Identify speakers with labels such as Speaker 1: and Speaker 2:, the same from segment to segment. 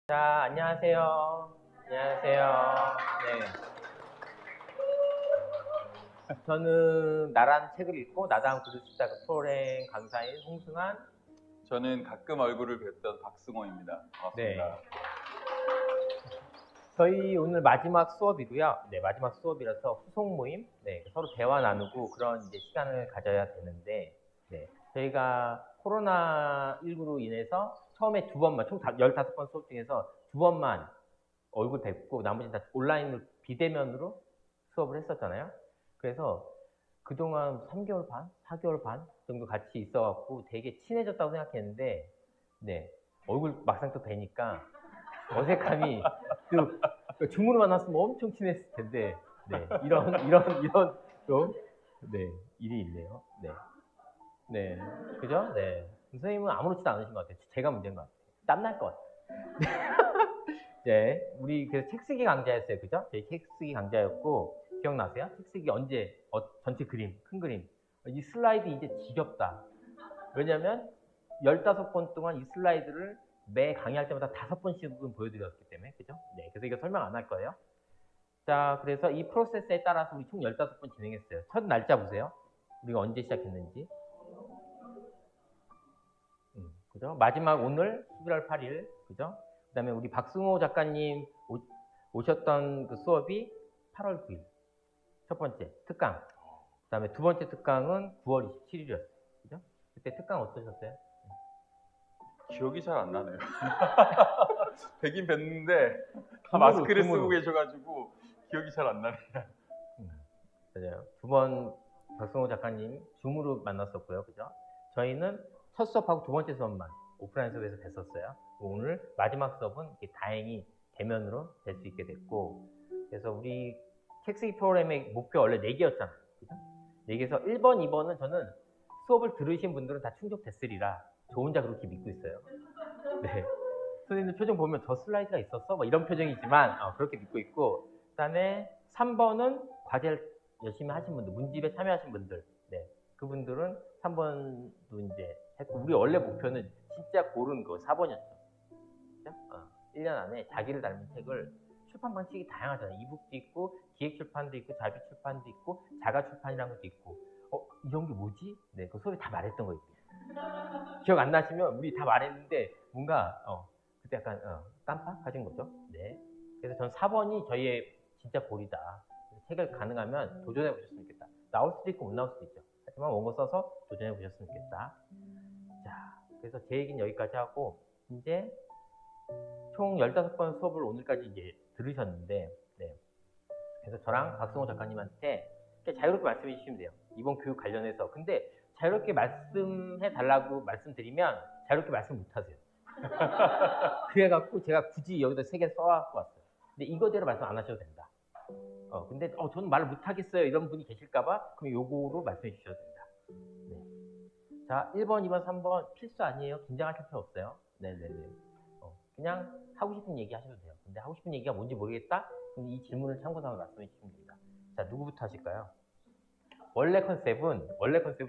Speaker 1: 자, 안녕하세요. 안녕하세요. 네. 저는 나란 책을 읽고 나다운 글을 쓰다 그 프로그램 강사인 홍승환.
Speaker 2: 저는 가끔 얼굴을 뵀던 박승호입니다. 반갑습니다.
Speaker 1: 네. 저희 오늘 마지막 수업이고요. 네, 마지막 수업이라서 후속 모임. 네, 서로 대화 나누고 그런 이제 시간을 가져야 되는데, 네. 저희가 코로나19로 인해서 처음에 두 번만, 총 15번 수업 중에서 두 번만 얼굴 뵙고 나머지는 다 온라인으로 비대면으로 수업을 했었잖아요. 그래서 그동안 3개월 반, 4개월 반 정도 같이 있어갖고 되게 친해졌다고 생각했는데, 네, 얼굴 막상 또 뵈니까 어색함이 또 줌으로 만났으면 엄청 친했을 텐데, 네, 이런 좀, 네, 일이 있네요. 네, 네, 그죠? 네, 선생님은 아무렇지도 않으신 것 같아요. 제가 문제인 것 같아요. 땀날 것 같아요. 네, 우리 그래서 책 쓰기 강좌였어요, 그죠? 저희 책 쓰기 강좌였고 기억나세요? 책 쓰기 언제? 전체 그림, 큰 그림. 이 슬라이드 이제 지겹다. 왜냐면 15번 동안 이 슬라이드를 매 강의할 때마다 5번씩은 보여드렸기 때문에, 그죠? 네, 그래서 이거 설명 안 할 거예요. 자, 그래서 이 프로세스에 따라서 우리 총 15번 진행했어요. 첫 날짜 보세요. 우리가 언제 시작했는지. 그죠? 마지막 오늘 11월 8일, 그죠? 그 다음에 우리 박승호 작가님 오셨던 그 수업이 8월 9일. 첫 번째, 특강. 그 다음에 두 번째 특강은 9월 27일이었어요. 그죠? 그때 특강 어떠셨어요?
Speaker 2: 기억이 잘 안 나네요. 뵙긴 뵀는데 다 마스크를 쓰고 계셔가지고 기억이 잘 안 나네요.
Speaker 1: 맞아요. 두 번 박승호 작가님 줌으로 만났었고요. 그죠? 저희는 첫 수업하고 두 번째 수업만 오프라인 수업에서 뵀었어요. 오늘 마지막 수업은 다행히 대면으로 될 수 있게 됐고, 그래서 우리 책 쓰기 프로그램의 목표 원래 4개였잖아요. 그죠? 4개에서 1번, 2번은 저는 수업을 들으신 분들은 다 충족됐으리라 저 혼자 그렇게 믿고 있어요. 네. 선생님들 표정 보면 저 슬라이드가 있었어? 뭐 이런 표정이지만 그렇게 믿고 있고, 그 다음에 3번은 과제를 열심히 하신 분들, 문집에 참여하신 분들, 네. 그분들은 3번도 이제 했고, 우리 원래 목표는 진짜 고른 거 4번이었죠. 그죠? 1년 안에 자기를 닮은 책을, 출판 방식이 다양하잖아요. 이북도 있고, 기획 출판도 있고, 자비 출판도 있고, 자가 출판이라는 것도 있고, 이런 게 뭐지? 네, 그 수업에 다 말했던 거 있어요. 기억 안 나시면 우리 다 말했는데 뭔가 그때 약간 깜빡하신 거죠. 네. 그래서 전 4번이 저희의 진짜 골이다. 책을 가능하면 도전해 보셨으면 좋겠다. 나올 수도 있고 못 나올 수도 있죠. 하지만 원고 써서 도전해 보셨으면 좋겠다. 자, 그래서 제 얘기는 여기까지 하고, 이제 총 15번 수업을 오늘까지 이제 들으셨는데, 네. 그래서 저랑 박승호 작가님한테 자유롭게 말씀해 주시면 돼요. 이번 교육 관련해서. 근데 자유롭게 말씀해 달라고 말씀드리면 자유롭게 말씀 못 하세요. 그래갖고 제가 굳이 여기다 3개 써갖고 왔어요. 근데 이거대로 말씀 안 하셔도 된다. 근데 저는 말을 못 하겠어요 이런 분이 계실까봐, 그럼 요거로 말씀해 주셔도 된다. 네. 자, 1번, 2번, 3번 필수 아니에요. 긴장하실 필요 없어요. 네네네. 그냥 하고 싶은 얘기 하셔도 돼요. 근데 하고 싶은 얘기가 뭔지 모르겠다? 그럼 이 질문을 참고삼아 말씀해 주시면 됩니다. 자, 누구부터 하실까요? 원래 컨셉은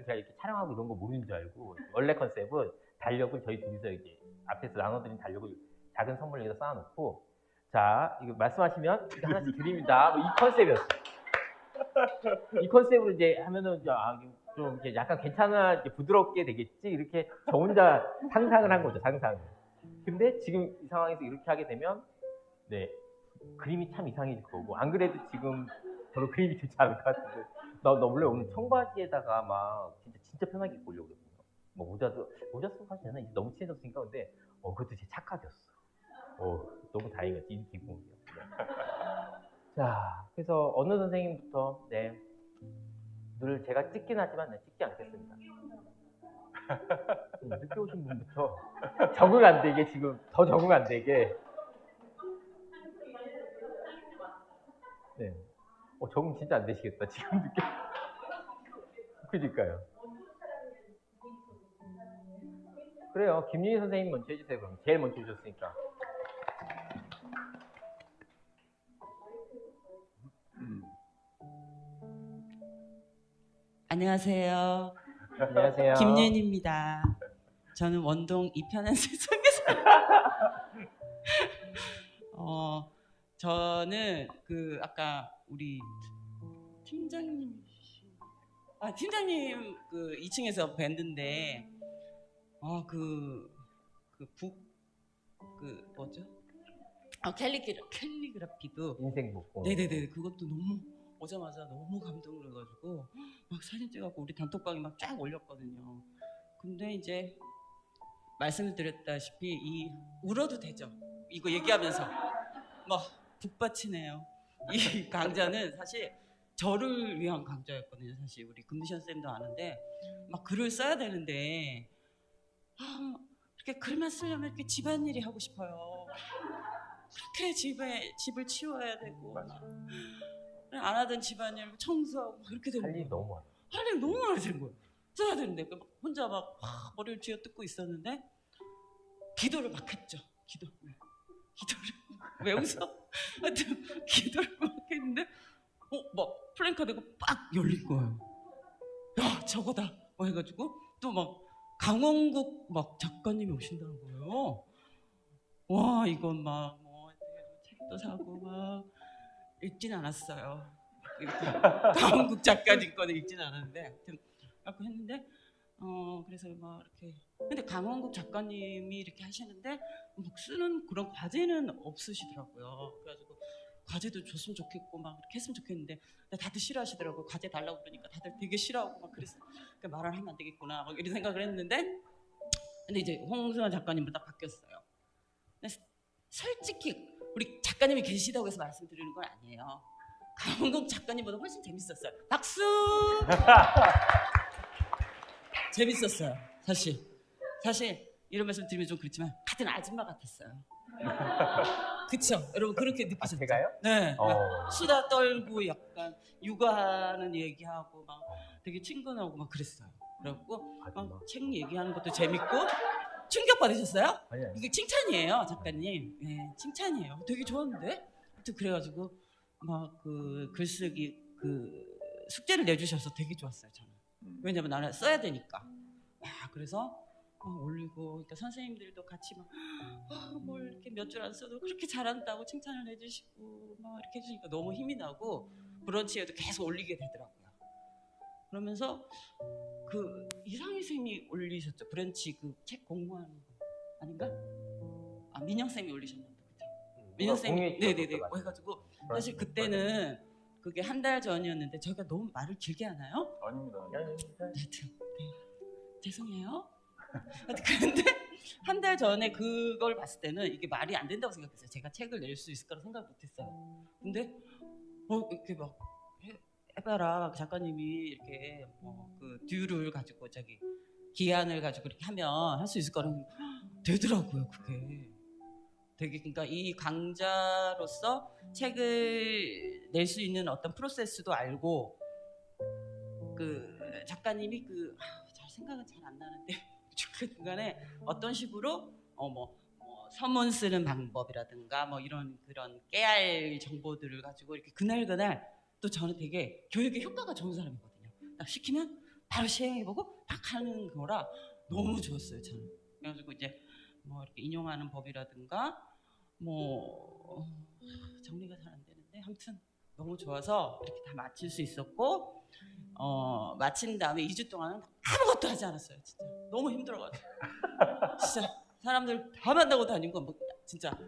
Speaker 1: 제가 이렇게 촬영하고 이런 거 모르는 줄 알고, 원래 컨셉은 달력을 저희 둘이서 이제 앞에서 나눠드린 달력을 작은 선물로 여기다 쌓아놓고, 자, 이거 말씀하시면 이거 하나씩 드립니다. 뭐 이 컨셉이었어요. 이 컨셉으로 이제 하면은 좀 이렇게 약간 괜찮아, 이제 부드럽게 되겠지, 이렇게 저 혼자 상상을 한 거죠, 상상을. 근데 지금 이 상황에서 이렇게 하게 되면, 네, 그림이 참 이상해질 거고, 안 그래도 지금 별로 그림이 좋지 않을 것 같은데, 나 원래 오늘 청바지에다가 막 진짜 편하게 입고 오려고 그랬거든요. 뭐 모자 쓰고 사실 되나? 이제 너무 친해졌으니까. 근데 그것도 제 착각이었어. 너무 다행이었지, 이 기분이요. 네. 자, 그래서 어느 선생님부터, 네, 늘 제가 찍긴 하지만 찍지 않겠습니다. 늦게 오신 분부터 적응 안 되게, 지금 더 적응 안 되게. 네. 적응 진짜 안 되시겠다, 지금 늦게. 그러니까요. 그래요. 김윤희 선생님 먼저 해주세요. 그럼 제일 먼저 오셨으니까.
Speaker 3: 안녕하세요.
Speaker 1: 안녕하세요.
Speaker 3: 김윤입니다. 저는 원동 이편한 세상에서 저는 그 아까 우리 팀장님 그 2층에서 뵀는데 뭐죠? 캘리그라피도
Speaker 1: 인생 복고.
Speaker 3: 네네네 그것도 너무 오자마자 너무 감동을 해가지고 막 사진 찍어갖고 우리 단톡방에 막 쫙 올렸거든요. 근데 이제 말씀을 드렸다시피 울어도 되죠. 이거 얘기하면서 막 북받치네요. 이 강좌는 사실 저를 위한 강좌였거든요. 사실 우리 금미션 쌤도 아는데 막 글을 써야 되는데 이렇게 글만 쓰려면 이렇게 집안일이 하고 싶어요. 그렇게 집을 치워야 되고 안 하던 집안일 청소하고 막 이렇게 되는
Speaker 1: 할 일이
Speaker 3: 거예요.
Speaker 1: 너무 많아.
Speaker 3: 할 일이 너무 많아진 거예요. 써야 되는데 혼자 막 머리를 쥐어뜯고 있었는데 기도를 막 했죠. 기도를 왜 웃어? 하여튼 기도를 막 했는데 막 플랜카드가 빡 열린 거예요. 야 저거다 해가지고 또 막 강원국 막 작가님이 오신다는 거예요. 와 이건 막 책도 사고 막 읽진 않았어요. 강원국 작가님 거는 읽진 않았는데 하여튼 그렇게 했는데 그래서 막 이렇게 근데 강원국 작가님이 이렇게 하시는데 막 쓰는 그런 과제는 없으시더라고요. 그래가지고 과제도 줬으면 좋겠고 막 이렇게 했으면 좋겠는데 다들 싫어하시더라고요. 과제 달라고 그러니까 다들 되게 싫어하고 막 그랬어요. 그러니까 말을 하면 안 되겠구나 막 이런 생각을 했는데 근데 이제 홍승환 작가님보다 바뀌었어요. 근데 솔직히 우리 작가님이 계시다고 해서 말씀드리는 건 아니에요. 강원국 작가님보다 훨씬 재밌었어요. 박수! 재밌었어요. 사실 이런 말씀 드리면 좀 그렇지만 같은 아줌마 같았어요. 그쵸? 여러분 그렇게 느끼셨죠?
Speaker 1: 제가요?
Speaker 3: 네. 수다 떨고 약간 육아하는 얘기하고 막 되게 친근하고 막 그랬어요. 그래갖고 막 책 얘기하는 것도 재밌고 충격 받으셨어요?
Speaker 1: 아니.
Speaker 3: 이게 칭찬이에요, 작가님. 네, 칭찬이에요. 되게 좋았는데? 하여튼 그래가지고 막 그 글쓰기 그 숙제를 내주셔서 되게 좋았어요, 저는. 왜냐면 나는 써야 되니까. 그래서 올리고, 그러니까 선생님들도 같이 뭘 이렇게 몇 줄 안 써도 그렇게 잘한다고 칭찬을 해주시고 막 이렇게 해주니까 너무 힘이 나고 브런치에도 계속 올리게 되더라고요. 그러면서 그 이상희 쌤이 올리셨죠, 브런치 그 책 공부하는 거 아닌가? 민영 쌤이 올리셨는데 그죠? 민영 쌤이 네네네 해가지고 사실 그때는 그게 한 달 전이었는데 저희가 너무 말을 길게 하나요?
Speaker 2: 아닙니다.
Speaker 3: 죄송해요. 근데 한 달 전에 그걸 봤을 때는 이게 말이 안 된다고 생각했어요. 제가 책을 낼 수 있을 거라 생각 못했어요. 근데 이렇게 막 해봐라 작가님이 이렇게 그 듀를 가지고 기한을 가지고 이렇게 하면 할 수 있을 거라는 되더라고요. 그게 되게 그러니까 이 강자로서 책을 낼 수 있는 어떤 프로세스도 알고 그 작가님이 잘 생각은 잘 안 나는데 중간에 어떤 식으로 서문 쓰는 방법이라든가 이런 그런 깨알 정보들을 가지고 이렇게 그날 또 저는 되게 교육에 효과가 좋은 사람이거든요. 딱 시키면 바로 시행해보고 딱 하는 거라 너무 좋았어요, 저는. 그래가지고 이제 이렇게 인용하는 법이라든가 정리가 잘 안 되는데 아무튼 너무 좋아서 이렇게 다 마칠 수 있었고 마친 다음에 2주 동안은 아무것도 하지 않았어요. 진짜 너무 힘들어가지고 진짜 사람들 다 만나고 다니고 진짜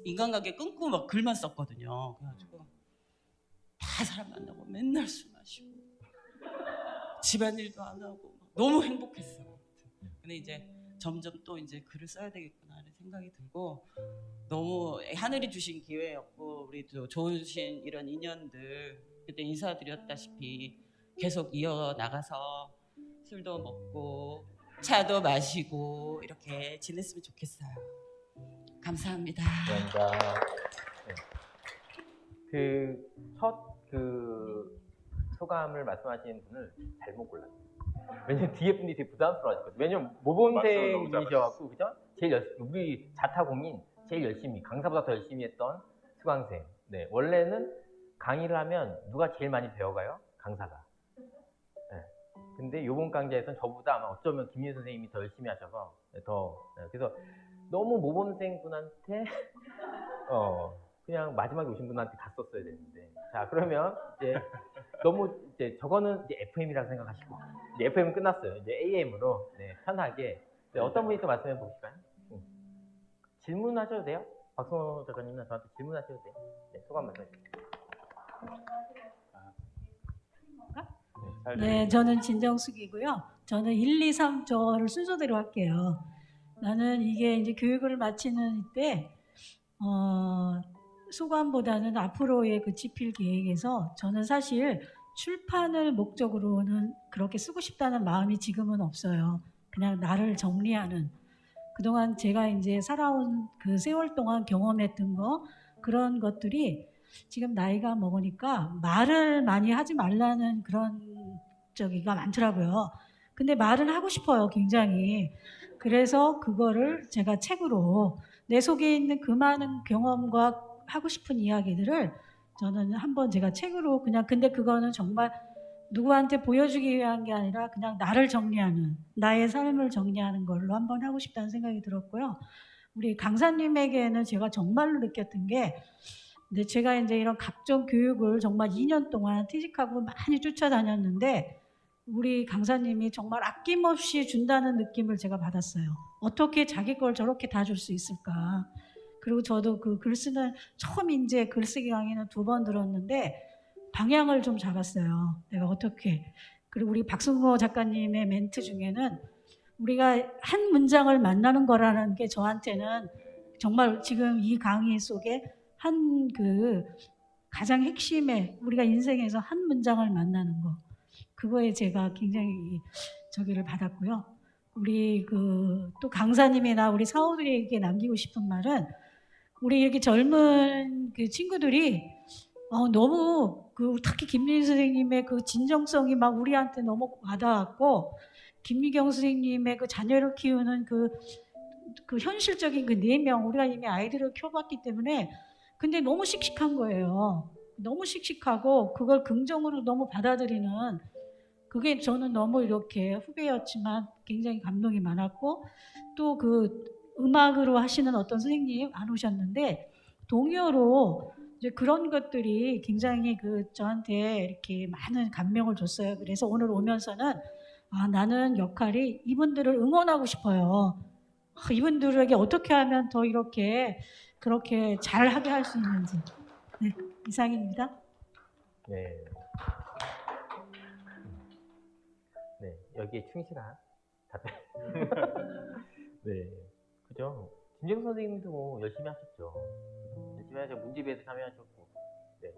Speaker 3: 인간관계 끊고 막 글만 썼거든요. 그래가지고 다 사람 만나고 맨날 술 마시고 집안일도 안 하고 너무 행복했어요. 근데 이제 점점 또 이제 글을 써야 되겠구나 하는 생각이 들고 너무 하늘이 주신 기회였고 우리 또 좋으신 이런 인연들 그때 인사드렸다시피 계속 이어나가서 술도 먹고 차도 마시고 이렇게 지냈으면 좋겠어요. 감사합니다.
Speaker 1: 감사합니다. 첫 소감을 말씀하시는 분을 잘못 골랐어요. 왜냐면 뒤에 분이 되게 부담스러워하셨거든요. 왜냐면 모범생이셔갖고 그죠? 우리 자타공인 제일 열심히 강사보다 더 열심히 했던 수강생. 네, 원래는 강의를 하면 누가 제일 많이 배워가요? 강사가. 네. 근데 요번 강좌에서는 저보다 아마 어쩌면 김민 선생님이 더 열심히 하셔서 그래서 너무 모범생 분한테 그냥 마지막에 오신 분한테 다 썼어야 되는데. 자, 그러면 이제 너무 이제 저거는 이제 FM이라고 생각하시고 이제 FM은 끝났어요. 이제 AM으로 편하게. 네, 어떤 분이 또 말씀해 보실까요? 질문하셔도 돼요. 박성호 작가님은 저한테 질문하셔도 돼요. 네, 소감 말씀해 주세요.
Speaker 4: 네, 저는 진정숙이고요. 저는 1, 2, 3 저를 순서대로 할게요. 나는 이게 이제 교육을 마치는 이때 소감보다는 앞으로의 그 집필 계획에서 저는 사실 출판을 목적으로는 그렇게 쓰고 싶다는 마음이 지금은 없어요. 그냥 나를 정리하는, 그동안 제가 이제 살아온 그 세월 동안 경험했던 거, 그런 것들이 지금 나이가 먹으니까 말을 많이 하지 말라는 그런 저기가 많더라고요. 근데 말은 하고 싶어요, 굉장히. 그래서 그거를 제가 책으로 내 속에 있는 그 많은 경험과 하고 싶은 이야기들을 저는 한번 제가 책으로 그냥, 근데 그거는 정말 누구한테 보여주기 위한 게 아니라 그냥 나를 정리하는, 나의 삶을 정리하는 걸로 한번 하고 싶다는 생각이 들었고요. 우리 강사님에게는 제가 정말로 느꼈던 게, 근데 제가 이제 이런 각종 교육을 정말 2년 동안 퇴직하고 많이 쫓아다녔는데 우리 강사님이 정말 아낌없이 준다는 느낌을 제가 받았어요. 어떻게 자기 걸 저렇게 다 줄 수 있을까? 그리고 저도 그 글 쓰는, 처음 이제 글쓰기 강의는 2번 들었는데 방향을 좀 잡았어요. 내가 어떻게. 그리고 우리 박승호 작가님의 멘트 중에는 우리가 한 문장을 만나는 거라는 게 저한테는 정말 지금 이 강의 속에 한 그 가장 핵심의, 우리가 인생에서 한 문장을 만나는 거, 그거에 제가 굉장히 저기를 받았고요. 우리 그 또 강사님이나 우리 사오들에게 남기고 싶은 말은, 우리 이렇게 젊은 그 친구들이 너무 그 특히 김민희 선생님의 그 진정성이 막 우리한테 너무 와닿았고, 김미경 선생님의 그 자녀를 키우는 그 현실적인 그 4명, 우리가 이미 아이들을 키워봤기 때문에, 근데 너무 씩씩한 거예요. 너무 씩씩하고 그걸 긍정으로 너무 받아들이는, 그게 저는 너무 이렇게 후배였지만 굉장히 감동이 많았고, 또 그 음악으로 하시는 어떤 선생님 안 오셨는데 동요로 이제 그런 것들이 굉장히 그 저한테 이렇게 많은 감명을 줬어요. 그래서 오늘 오면서는 나는 역할이 이분들을 응원하고 싶어요. 이분들에게 어떻게 하면 더 이렇게 그렇게 잘하게 할 수 있는지. 네, 이상입니다.
Speaker 1: 네. 네, 여기에 충실한 답변. 네, 그죠? 진정 선생님도 뭐 열심히 하셨죠. 열심히 하셔, 문집에도 참여하셨고. 네,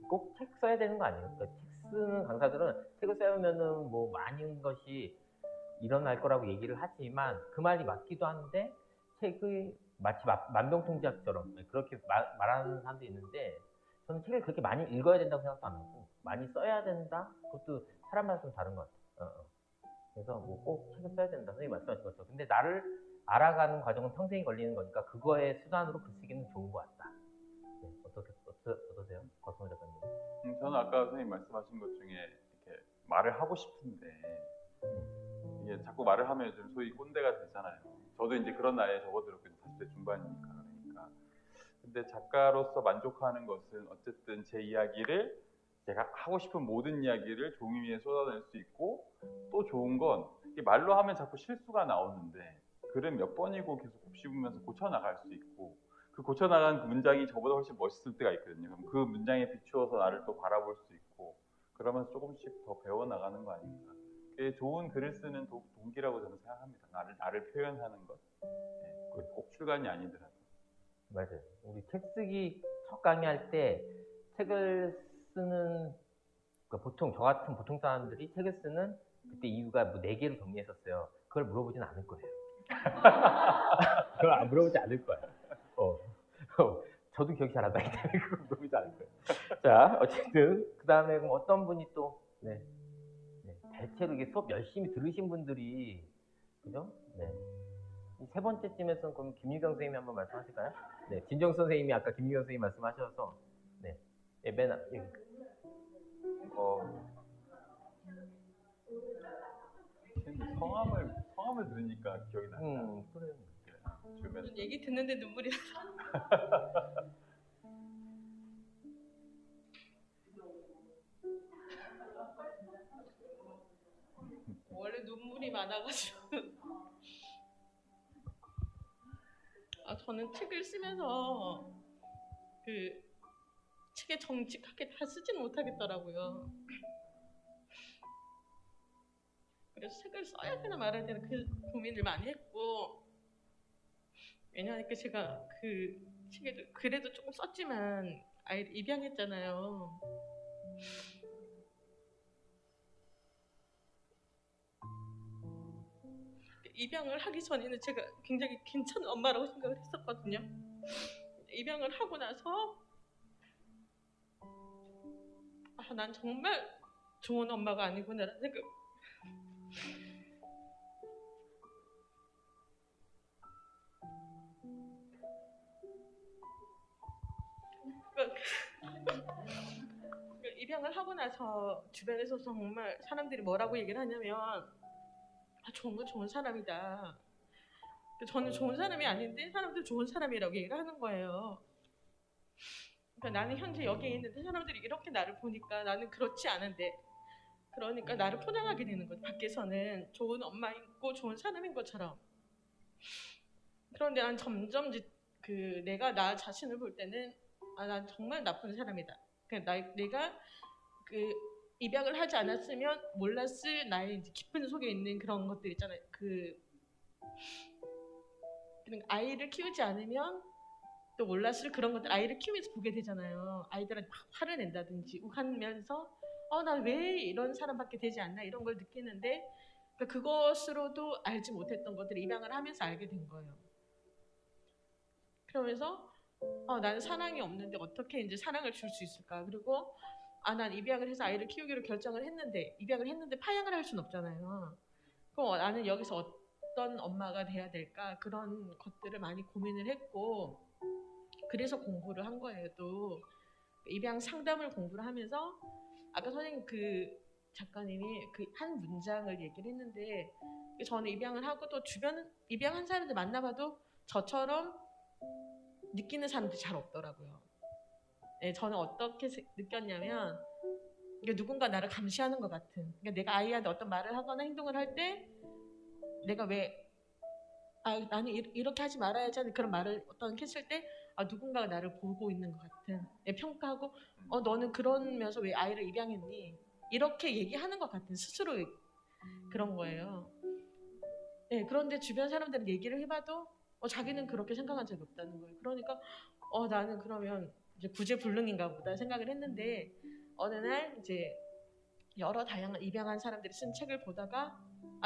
Speaker 1: 꼭 책 써야 되는 거 아니에요? 그러니까 책 쓰는 강사들은 책을 써면은 뭐 많은 것이 일어날 거라고 얘기를 하지만 그 말이 맞기도 한데, 책을 마치 만병통치약처럼 그렇게 말하는 사람도 있는데, 저는 책을 그렇게 많이 읽어야 된다고 생각도 안 하고, 많이 써야 된다? 그것도 사람마다 좀 다른 것 같아요. 그래서 뭐 꼭 책을 써야 된다, 선생님 말씀하신 것처럼. 근데 나를 알아가는 과정은 평생이 걸리는 거니까 그거의 수단으로 글쓰기는 좋은 것 같다. 네, 어떠세요? 박성호 작가님?
Speaker 2: 저는 아까 선생님 말씀하신 것 중에 이렇게 말을 하고 싶은데 이게 자꾸 말을 하면 좀 소위 꼰대가 되잖아요. 저도 이제 그런 나이에 접어들었거든요. 40대 중반이니까. 그러니까. 근데 작가로서 만족하는 것은 어쨌든 제 이야기를, 제가 하고 싶은 모든 이야기를 종이 위에 쏟아낼 수 있고, 또 좋은 건 말로 하면 자꾸 실수가 나오는데 글은 몇 번이고 계속 곱씹으면서 고쳐나갈 수 있고, 그 고쳐나간 그 문장이 저보다 훨씬 멋있을 때가 있거든요. 그럼 그 문장에 비추어서 나를 또 바라볼 수 있고, 그러면서 조금씩 더 배워나가는 거 아닙니까? 그게 좋은 글을 쓰는 동기라고 저는 생각합니다. 나를 표현하는 것. 네, 꼭 출간이 아니더라도.
Speaker 1: 맞아요. 우리 책 쓰기 첫 강의할 때 책을 쓰는, 그러니까 보통 저 같은 보통 사람들이 책을 쓰는 그때 이유가 뭐 4개로 정리했었어요. 그걸 물어보진 않을 거예요. 그걸 안 물어보지 않을 거야. 저도 기억이 잘 안 나기 때문에 그걸 물어보지 않을 거예요. 자, 어쨌든 그 다음에 그럼 어떤 분이 또 대체로 이게 수업 열심히 들으신 분들이, 그죠? 네. 이 3번째쯤에서는 그럼 김유경 선생님이 한번 말씀하실까요? 네, 진정 선생님이 아까 김유경 선생님 말씀하셔서, 네,
Speaker 2: 성함을 들으니까 기억이 나요.
Speaker 1: 그래요.
Speaker 2: 주변에
Speaker 5: 얘기 듣는데 눈물이 나. 원래 눈물이 많아가지고. 저는 책을 쓰면서 그 책에 정직하게 다 쓰지는 못하겠더라고요. 그래서 책을 써야 되나 말아야 되나 그 고민을 많이 했고, 왜냐하니까 제가 그 책에도 그래도 조금 썼지만 아이를 입양했잖아요. 입양을 하기 전에는 제가 굉장히 괜찮은 엄마라고 생각을 했었거든요. 입양을 하고 나서 난 정말 좋은 엄마가 아니구나라는 생각. 입양을 하고 나서 주변에서 정말 사람들이 뭐라고 얘기를 하냐면 좋은 사람이다. 저는 좋은 사람이 아닌데 사람들 좋은 사람이라고 얘기를 하는 거예요. 그러니까 나는 현재 여기에 있는데 사람들이 이렇게 나를 보니까 나는 그렇지 않은데, 그러니까 나를 포장하게 되는 거죠. 밖에서는 좋은 엄마이고 좋은 사람인 것처럼. 그런데 난 점점 내가 나 자신을 볼 때는 난 정말 나쁜 사람이다. 내가 입양을 하지 않았으면 몰랐을 나의 깊은 속에 있는 그런 것들 있잖아요. 아이를 키우지 않으면 또 몰랐을 그런 것들 아이를 키우면서 보게 되잖아요. 아이들한테 막 화를 낸다든지 욱하면서 나 왜 이런 사람밖에 되지 않나 이런 걸 느끼는데, 그것으로도 알지 못했던 것들을 입양을 하면서 알게 된 거예요. 그러면서 나는 사랑이 없는데 어떻게 이제 사랑을 줄 수 있을까? 그리고 난 입양을 해서 아이를 키우기로 결정을 했는데, 입양을 했는데 파양을 할 수는 없잖아요. 그럼 나는 여기서 어떤 엄마가 돼야 될까? 그런 것들을 많이 고민을 했고, 그래서 공부를 한 거예요. 또 입양 상담을 공부를 하면서 아까 선생님 작가님이 한 문장을 얘기를 했는데, 저는 입양을 하고 또 주변 입양한 사람들 만나봐도 저처럼 느끼는 사람들이 잘 없더라고요. 네, 저는 어떻게 느꼈냐면 누군가 나를 감시하는 것 같은. 그러니까 내가 아이한테 어떤 말을 하거나 행동을 할 때 내가 나는 이렇게 하지 말아야지 하는 그런 말을 했을 때 누군가가 나를 보고 있는 것 같은. 평가하고 너는 그러면서 왜 아이를 입양했니? 이렇게 얘기하는 것 같은 스스로 그런 거예요. 네, 그런데 주변 사람들은 얘기를 해봐도 자기는 그렇게 생각한 적이 없다는 거예요. 그러니까 나는 그러면 이제 구제불능인가 보다 생각을 했는데, 어느 날 이제 여러 다양한 입양한 사람들이 쓴 책을 보다가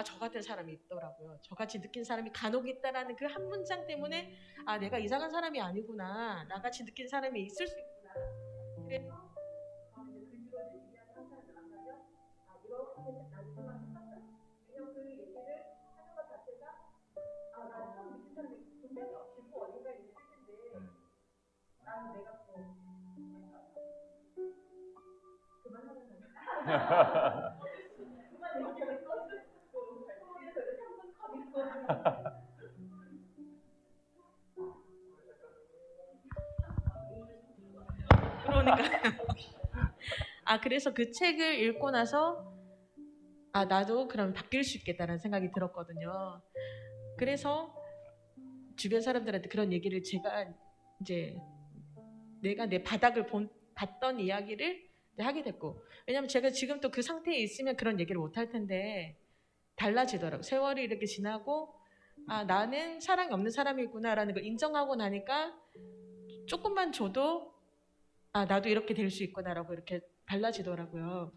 Speaker 5: 저 같은 사람이 있더라고요. 저같이 느낀 사람이 간혹 있다라는 그 한 문장 때문에 내가 이상한 사람이 아니구나, 나같이 느낀 사람이 있을 수 있구나. 그래서 저는 이제 그 뒤로 입양한 사람들 만나면 이렇게 나는 생각했었다. 왜냐면 그 얘기를 하는 것 자체가 나는 처음 느낀 사람이 분명히 지구 어딘가에 있을 텐데 나는 내가 그만하면 그러니까 그래서 그 책을 읽고 나서 나도 그럼 바뀔 수 있겠다라는 생각이 들었거든요. 그래서 주변 사람들한테 그런 얘기를 제가 이제 내가 내 바닥을 봤던 이야기를 하게 됐고, 왜냐면 제가 지금 또 그 상태에 있으면 그런 얘기를 못 할 텐데 달라지더라고요. 세월이 이렇게 지나고 나는 사랑이 없는 사람이구나라는 걸 인정하고 나니까 조금만 줘도 나도 이렇게 될 수 있구나라고 이렇게 달라지더라고요.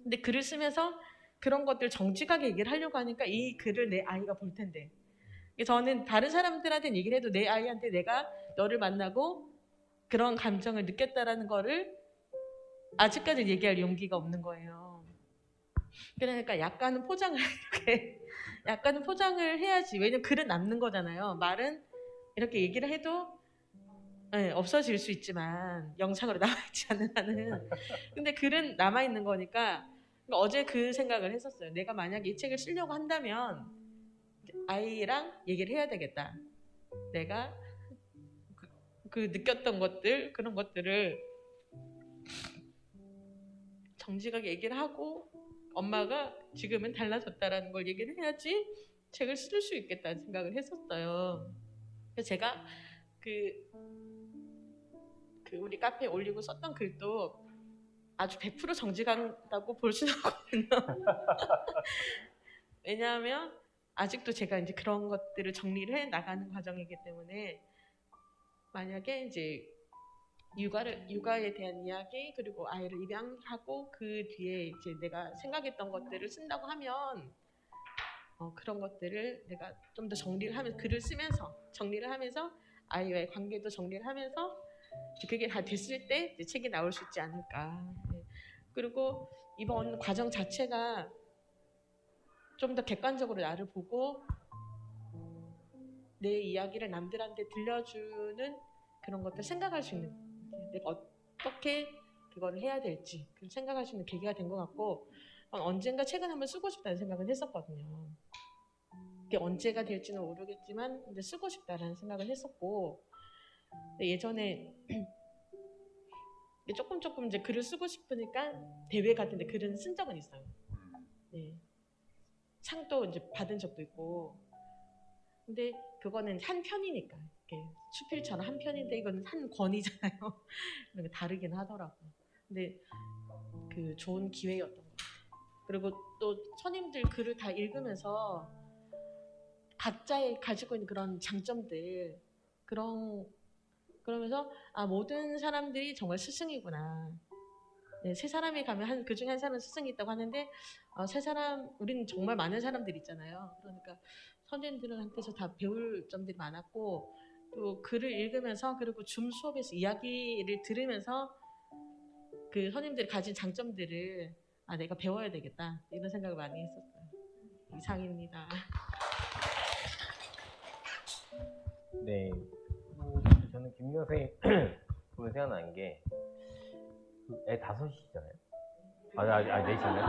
Speaker 5: 근데 글을 쓰면서 그런 것들 정직하게 얘기를 하려고 하니까 이 글을 내 아이가 볼 텐데, 저는 다른 사람들한테는 얘기를 해도 내 아이한테 내가 너를 만나고 그런 감정을 느꼈다라는 거를 아직까지 얘기할 용기가 없는 거예요. 그러니까 약간은 포장을 해야지. 왜냐면 글은 남는 거잖아요. 말은 이렇게 얘기를 해도 없어질 수 있지만 영상으로 남아있지 않는 한은. 근데 글은 남아있는 거니까 어제 그 생각을 했었어요. 내가 만약에 이 책을 쓰려고 한다면 아이랑 얘기를 해야 되겠다. 내가 그 느꼈던 것들 그런 것들을 정직하게 얘기를 하고 엄마가 지금은 달라졌다라는 걸 얘기를 해야지 책을 쓸 수 있겠다는 생각을 했었어요. 그래서 제가 그 우리 카페에 올리고 썼던 글도 아주 100% 정직하다고 볼 수는 없거든요. 왜냐하면 아직도 제가 이제 그런 것들을 정리를 해 나가는 과정이기 때문에 만약에 이제 육아에 대한 이야기 그리고 아이를 입양하고 그 뒤에 이제 내가 생각했던 것들을 쓴다고 하면 그런 것들을 내가 좀 더 정리를 하면서 글을 쓰면서 정리를 하면서 아이와의 관계도 정리를 하면서 그게 다 됐을 때 이제 책이 나올 수 있지 않을까. 네. 그리고 이번 과정 자체가 좀 더 객관적으로 나를 보고 내 이야기를 남들한테 들려주는 그런 것들 생각할 수 있는 내가 어떻게 그걸 해야 될지 생각할 수 있는 계기가 된 것 같고 언젠가 책은 한번 쓰고 싶다는 생각은 했었거든요. 그게 언제가 될지는 모르겠지만 근데 쓰고 싶다라는 생각을 했었고 예전에 조금 이제 글을 쓰고 싶으니까 대회 같은 데 글은 쓴 적은 있어요. 네. 상도 이제 받은 적도 있고 근데 그거는 한 편이니까 이렇게 수필처럼 한 편인데 이거는 한 권이잖아요. 그러니까 다르긴 하더라고요. 근데 그 좋은 기회였던 것 같아요. 그리고 또 선임들 글을 다 읽으면서 각자의 가지고 있는 그런 장점들 그러면서 모든 사람들이 정말 스승이구나. 네, 세 사람이 가면 그중에 한 사람은 스승이 있다고 하는데 우리는 정말 많은 사람들이 있잖아요. 그러니까 선생님들한테서 다 배울 점들이 많았고 또 글을 읽으면서 그리고 줌 수업에서 이야기를 들으면서 그 선생님들이 가진 장점들을 내가 배워야 되겠다 이런 생각을 많이 했었어요. 이상입니다.
Speaker 1: 네, 저는 김민경 선생님 보면 생각나는 게 애 5이잖아요. 넷이네.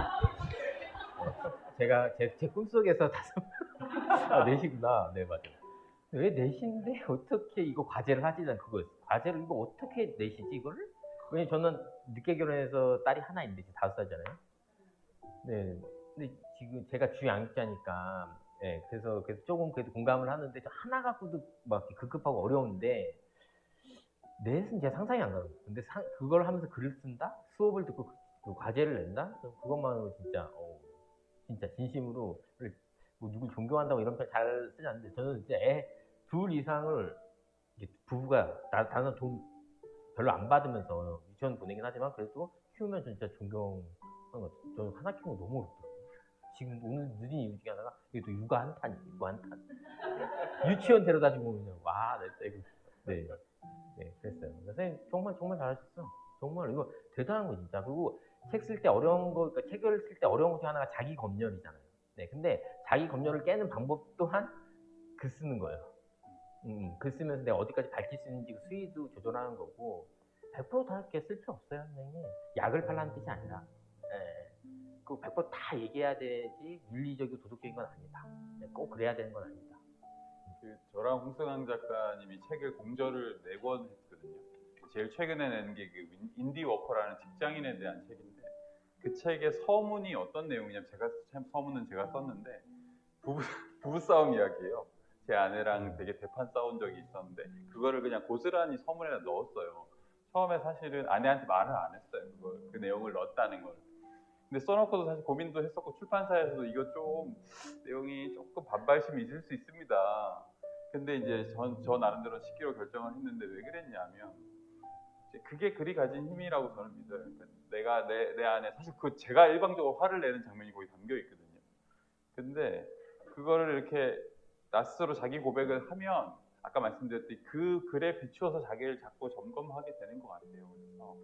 Speaker 1: 제가 제 꿈속에서 5. 넷이구나. 네, 맞아요. 왜 넷인데 어떻게 이거 과제를 하지는 그거였어요. 과제를 이거 어떻게 넷이지 이거를? 왜냐면 저는 늦게 결혼해서 딸이 하나 있는데 지금 5살이잖아요. 네. 근데 지금 제가 주양육자니까 네, 그래서 조금 그래도 공감을 하는데 저 하나 갖고도 막 급급하고 어려운데 넷은 제가 상상이 안 가거든요. 근데 그걸 하면서 글을 쓴다? 수업을 듣고 그 과제를 낸다? 그것만으로 진짜 진심으로 뭐 누굴 존경한다고 이런 편 잘 쓰지 않는데 저는 진짜 애 2 이상을 부부가 다른 돈 별로 안 받으면서 유치원 보내긴 하지만 그래도 키우면 진짜 존경하는 것 같아요. 저는 하나 키우는 거 너무 어렵더라고요. 지금 오늘 늦은 이유 중에 하나가 이게 또 육아 한탄이에요. 육아 한탄. 유치원 데려다 주고 그냥 네. 네, 그랬어요. 선생님 정말 잘하셨어. 정말 이거 대단한 거 진짜. 그리고 책 쓸 때 어려운 거, 그러니까 책을 쓸 때 어려운 것 중에 하나가 자기 검열이잖아요. 네, 근데 자기 검열을 깨는 방법 또한 글 쓰는 거예요. 글 쓰면서 내가 어디까지 밝힐 수 있는지 수위도 조절하는 거고 100%다 이렇게 쓸 필요 없어요, 선생님. 약을 팔라는 뜻이 아니라. 네, 그 100%다 얘기해야 되지 윤리적이고 도덕적인 건 아니다. 네, 꼭 그래야 되는 건 아니다.
Speaker 2: 저랑 홍승환 작가님이 책을 공저를 4권 했거든요. 제일 최근에 낸 게 그 인디워커라는 직장인에 대한 책인데 그 책의 서문이 어떤 내용이냐면 서문은 제가 썼는데 부부싸움 이야기예요. 제 아내랑 되게 대판 싸운 적이 있었는데 그거를 그냥 고스란히 서문에 넣었어요. 처음에 사실은 아내한테 말을 안 했어요. 그 내용을 넣었다는 걸. 근데 써놓고도 사실 고민도 했었고 출판사에서도 이거 좀 내용이 조금 반발심이 있을 수 있습니다. 근데 이제 저 나름대로 10kg 결정을 했는데 왜 그랬냐면 그게 글이 가진 힘이라고 저는 믿어요. 그러니까 내가 내 안에 사실 제가 일방적으로 화를 내는 장면이 거기 담겨 있거든요. 근데 그거를 이렇게 낯으로 자기 고백을 하면 아까 말씀드렸듯이 그 글에 비추어서 자기를 자꾸 점검하게 되는 것 같아요.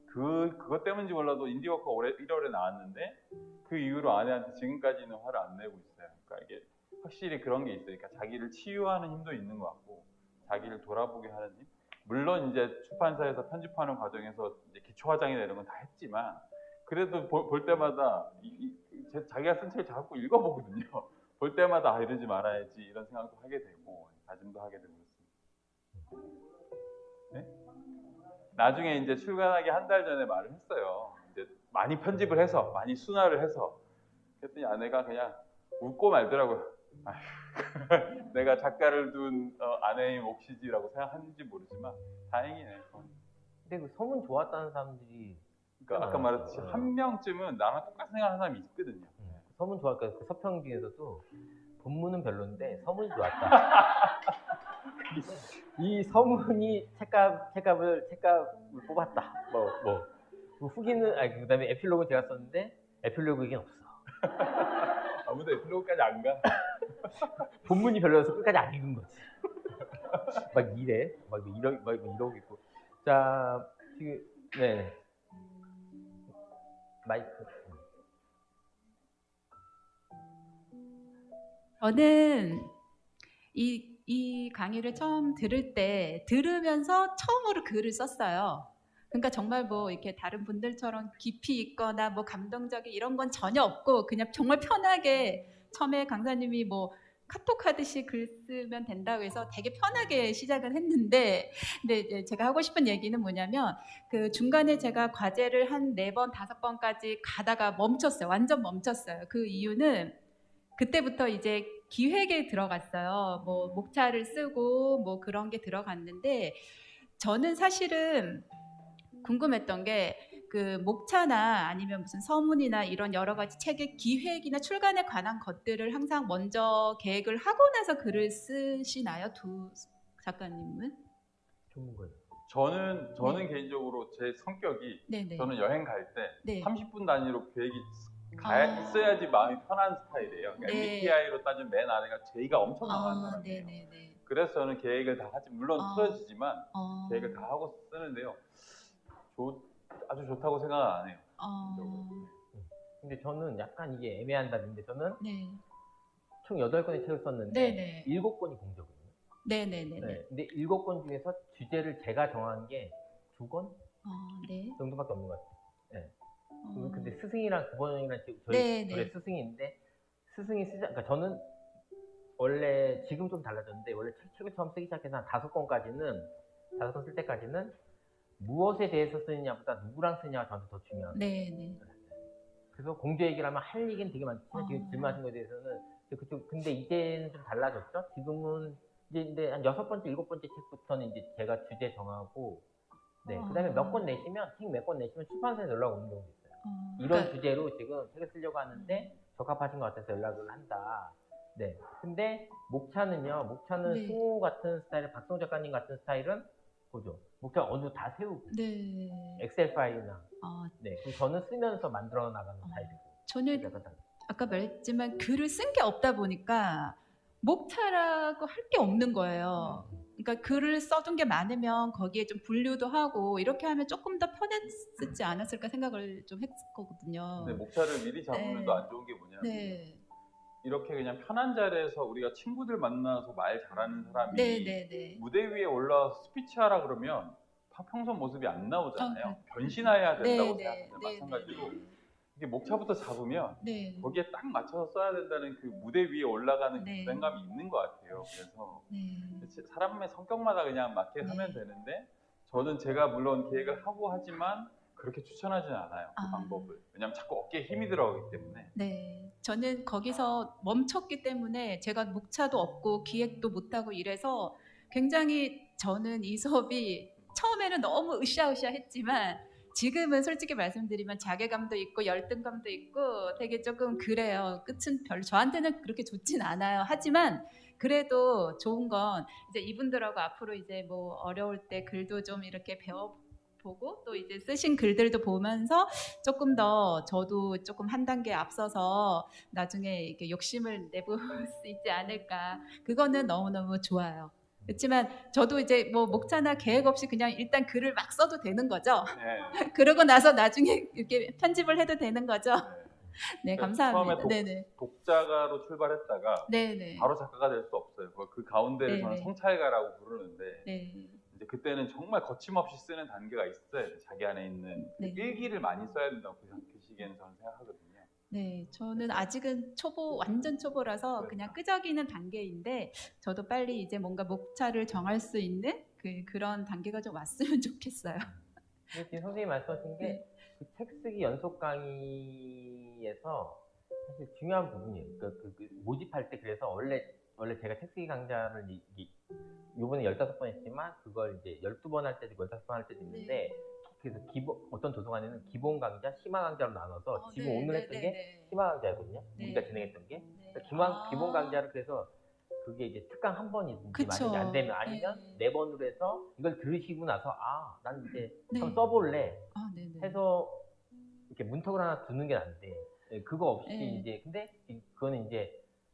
Speaker 2: 그래서 그것 때문인지 몰라도 인디워커가 올해 1월에 나왔는데 그 이후로 아내한테 지금까지는 화를 안 내고 있어요. 그러니까 이게 확실히 그런 게 있어요. 그러니까 자기를 치유하는 힘도 있는 것 같고 자기를 돌아보게 하는 힘. 물론 이제 출판사에서 편집하는 과정에서 이제 기초 화장이나 이런 건 다 했지만 그래도 볼 때마다 자기가 쓴 책을 자꾸 읽어보거든요. 볼 때마다 이러지 말아야지 이런 생각도 하게 되고 다짐도 하게 되고 그렇습니다. 네? 나중에 이제 출간하기 한 달 전에 말을 했어요. 이제 많이 편집을 해서 많이 순화를 해서 그랬더니 아내가 그냥 웃고 말더라고요. 아휴, 내가 작가를 둔 아내의 몫이지라고 생각하는지 모르지만 다행이네.
Speaker 1: 근데 그 소문 좋았다는 사람들이
Speaker 2: 그러니까 아까 말했듯이
Speaker 1: 네.
Speaker 2: 한 명쯤은 나랑 똑같이 생각하는 사람이 있거든요.
Speaker 1: 소문 좋았까 그 서평 중에서도 본문은 별론데 소문이 좋았다. 이 소문이 책값을 뽑았다. 그 후기는 아니 그다음에 에필로그는 제가 썼는데 에필로그 얘기는 없어.
Speaker 2: 아무도 에필로그까지 안 가.
Speaker 1: 본문이 별로여서 끝까지 안 읽은 거지. 막 이래, 막 이러고 있고. 자 지금 네 마이크.
Speaker 6: 저는 이 강의를 처음 들으면서 처음으로 글을 썼어요. 그러니까 정말 뭐 이렇게 다른 분들처럼 깊이 있거나 뭐 감동적인 이런 건 전혀 없고 그냥 정말 편하게 처음에 강사님이 뭐 카톡 하듯이 글 쓰면 된다고 해서 되게 편하게 시작을 했는데 근데 이제 제가 하고 싶은 얘기는 뭐냐면 그 중간에 제가 과제를 한 4번, 5번까지 가다가 멈췄어요. 완전 멈췄어요. 그 이유는 그때부터 이제 기획에 들어갔어요. 뭐 목차를 쓰고 뭐 그런 게 들어갔는데 저는 사실은 궁금했던 게 그 목차나 아니면 무슨 서문이나 이런 여러 가지 책의 기획이나 출간에 관한 것들을 항상 먼저 계획을 하고 나서 글을 쓰시나요? 두 작가님은?
Speaker 1: 전문가요.
Speaker 2: 저는 개인적으로 제 성격이
Speaker 6: 네네.
Speaker 2: 저는 여행 갈 때
Speaker 6: 네.
Speaker 2: 30분 단위로 계획이
Speaker 6: 아.
Speaker 2: 써야지 마음이 편한 스타일이에요. 그러니까
Speaker 6: 네.
Speaker 2: MBTI로 따지면 맨 아래가 J가 엄청 강한 사람이에요.
Speaker 6: 네네네.
Speaker 2: 그래서 저는 계획을 다 하지 물론 틀어지지만
Speaker 6: 어.
Speaker 2: 계획을 다 하고 쓰는데요. 아주 좋다고 생각은 안 해요.
Speaker 1: 근데 저는 약간 이게 애매한 답인데 저는
Speaker 6: 네.
Speaker 1: 총 8권의 책을 썼는데
Speaker 6: 네네.
Speaker 1: 7권이 공적이에요.
Speaker 6: 네네네.
Speaker 1: 네. 근데 7권 중에서 주제를 제가 정한 게 2권
Speaker 6: 네.
Speaker 1: 정도밖에 없는 것 같아요. 네.
Speaker 6: 어.
Speaker 1: 근데 스승이랑 그번이랑 저희
Speaker 6: 네네.
Speaker 1: 둘의 스승인데 스승이 그러니까 저는 원래 지금 좀 달라졌는데 원래 책을 처음 쓰기 시작해서 한 5권 쓸 때까지는 무엇에 대해서 쓰느냐보다 누구랑 쓰느냐가 저한테 더 중요한 거예요.
Speaker 6: 네네.
Speaker 1: 그래서 공조 얘기를 하면 할 얘기는 되게 많지만 지금 질문하신 거에 대해서는 근데 이제는 좀 달라졌죠. 지금은 이제 한 6번째, 7번째 책부터는 이제 제가 주제 정하고 네. 그다음에 몇 권 내시면 책 몇 권 내시면 출판사에서 연락 오는 경우도 있어요. 이런
Speaker 6: 그러니까
Speaker 1: 주제로 지금 책을 쓰려고 하는데 적합하신 것 같아서 연락을 한다. 네. 근데 목차는
Speaker 6: 네.
Speaker 1: 승우 같은 스타일, 박성호 작가님 같은 스타일은 보죠. 목차 어느 정도 다 세우고
Speaker 6: 네.
Speaker 1: 엑셀 파일이나
Speaker 6: 어,
Speaker 1: 네. 그럼 저는 쓰면서 만들어 나가는 스타일이고.
Speaker 6: 저는
Speaker 1: 약간 다르죠.
Speaker 6: 아까 말했지만 글을 쓴 게 없다 보니까 목차라고 할 게 없는 거예요. 그러니까 글을 써둔 게 많으면 거기에 좀 분류도 하고 이렇게 하면 조금 더 편했지 않았을까 생각을 좀 했거든요.
Speaker 2: 근데 목차를 미리 잡으면
Speaker 6: 네.
Speaker 2: 또 안 좋은 게 뭐냐면
Speaker 6: 네.
Speaker 2: 이렇게 그냥 편한 자리에서 우리가 친구들 만나서 말 잘하는 사람이
Speaker 6: 네네네.
Speaker 2: 무대 위에 올라와서 스피치하라 그러면 평소 모습이 안 나오잖아요.
Speaker 6: 아,
Speaker 2: 변신해야 된다고
Speaker 6: 네네.
Speaker 2: 생각해요.
Speaker 6: 네,
Speaker 2: 마찬가지로 이게 목차부터 잡으면
Speaker 6: 네.
Speaker 2: 거기에 딱 맞춰서 써야 된다는 그 무대 위에 올라가는 그
Speaker 6: 네.
Speaker 2: 부담감이 있는 것 같아요. 그래서
Speaker 6: 네.
Speaker 2: 사람의 성격마다 그냥 맞게
Speaker 6: 네.
Speaker 2: 하면 되는데 저는 제가 물론 계획을 하고 하지만 그렇게 추천하지는 않아요. 그
Speaker 6: 아.
Speaker 2: 방법을. 왜냐하면 자꾸 어깨에 힘이 들어가기 때문에.
Speaker 6: 네. 저는 거기서 멈췄기 때문에 제가 목차도 없고 기획도 못하고 이래서 굉장히 저는 이 수업이 처음에는 너무 으쌰으쌰 했지만 지금은 솔직히 말씀드리면 자괴감도 있고 열등감도 있고 되게 조금 그래요. 끝은 별로 저한테는 그렇게 좋진 않아요. 하지만 그래도 좋은 건 이제 이분들하고 앞으로 이제 뭐 어려울 때 글도 좀 이렇게 배워보고 또 이제 쓰신 글들도 보면서 조금 더 저도 조금 한 단계 앞서서 나중에 이렇게 욕심을 내볼 수 있지 않을까. 그거는 너무너무 좋아요. 그렇지만 저도 이제 뭐 목차나 계획 없이 그냥 일단 글을 막 써도 되는 거죠.
Speaker 2: 네.
Speaker 6: 그러고 나서 나중에 이렇게 편집을 해도 되는 거죠. 네,
Speaker 2: 그러니까
Speaker 6: 감사합니다.
Speaker 2: 처음에
Speaker 6: 네네.
Speaker 2: 독자가로 출발했다가
Speaker 6: 네네.
Speaker 2: 바로 작가가 될 수 없어요. 그 가운데를 저는
Speaker 6: 네네.
Speaker 2: 성찰가라고 부르는데
Speaker 6: 네.
Speaker 2: 이제 그때는 정말 거침없이 쓰는 단계가 있어요. 자기 안에 있는 그
Speaker 6: 네.
Speaker 2: 일기를 많이 써야 된다고 그 시기에는 저는 생각하거든요.
Speaker 6: 네, 저는 아직은 완전 초보라서 그냥 끄적이는 단계인데 저도 빨리 이제 뭔가 목차를 정할 수 있는 그런 단계가 좀 왔으면 좋겠어요.
Speaker 1: 근데 지금 선생님이 말씀하신 게
Speaker 6: 네.
Speaker 1: 그 책 쓰기 연속 강의에서 사실 중요한 부분이에요. 그러니까 그 모집할 때 그래서 원래 제가 책 쓰기 강좌를 요번에 15번 했지만 그걸 이제 12번 할 때도 있고 15번 할 때도 있는데 그래서 어떤 도서관에는 기본 강좌, 심화 강좌로 나눠서 지금
Speaker 6: 네,
Speaker 1: 오늘
Speaker 6: 네,
Speaker 1: 했던
Speaker 6: 네,
Speaker 1: 게
Speaker 6: 네.
Speaker 1: 심화 강좌거든요.
Speaker 6: 네.
Speaker 1: 우리가 진행했던 게.
Speaker 6: 네.
Speaker 1: 그러니까 기본 강좌를 그래서 그게 이제 특강 한 번이든지
Speaker 6: 그쵸.
Speaker 1: 만약에 안 되면 아니면
Speaker 6: 네.
Speaker 1: 4번으로 해서 이걸 들으시고 나서 난 이제
Speaker 6: 네.
Speaker 1: 한번 써볼래
Speaker 6: 네, 네.
Speaker 1: 해서 이렇게 문턱을 하나 두는 게 나은데 그거 없이
Speaker 6: 네.
Speaker 1: 이제 근데 그거는 이제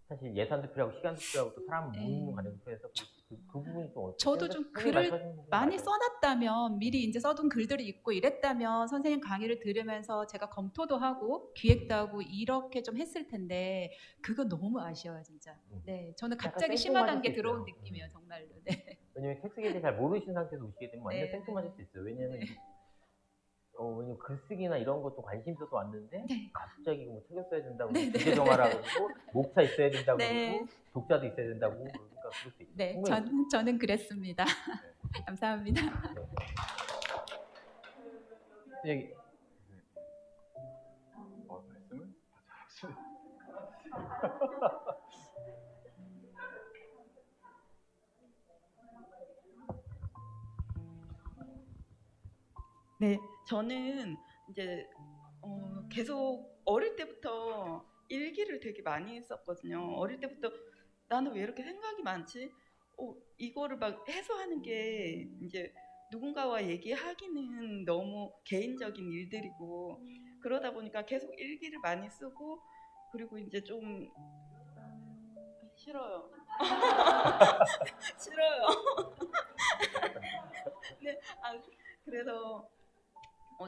Speaker 1: 사실 예산도 필요하고 시간도 필요하고 또 사람 모으는 과정도 필요해서 그 부분이 좀
Speaker 6: 저도 좀 글을 많이 써놨다면 미리 이제 써둔 글들이 있고 이랬다면 선생님 강의를 들으면서 제가 검토도 하고 기획도 하고 이렇게 좀 했을 텐데 그거 너무 아쉬워요 진짜. 네, 저는 갑자기 심화 단계 들어온 느낌이에요 정말로. 네.
Speaker 1: 왜냐면 책 쓰기에 대해 잘 모르시는 상태에서 오시게 되면 완전
Speaker 6: 네.
Speaker 1: 생뚱맞을 수 있어요. 왜냐면
Speaker 6: 네.
Speaker 1: 왜냐면 글쓰기나 이런 것도 관심 있어서 왔는데
Speaker 6: 네.
Speaker 1: 갑자기 뭐 책을 써야 된다고
Speaker 6: 네, 네.
Speaker 1: 주제 정하라고 그러고 목차 있어야 된다고
Speaker 6: 네.
Speaker 1: 그러고 독자도 있어야 된다고 그러니까 그럴 수 있어요.
Speaker 6: 네, 저는 그랬습니다. 감사합니다.
Speaker 1: 여기
Speaker 2: 말씀을 다 잘하시네.
Speaker 7: 네, 저는 이제 계속 어릴 때부터 일기를 되게 많이 썼거든요. 어릴 때부터 나는 왜 이렇게 생각이 많지? 이거를 막 해소하는 게 이제 누군가와 얘기하기는 너무 개인적인 일들이고 그러다 보니까 계속 일기를 많이 쓰고 그리고 이제 좀 싫어요. 싫어요. 네, 그래서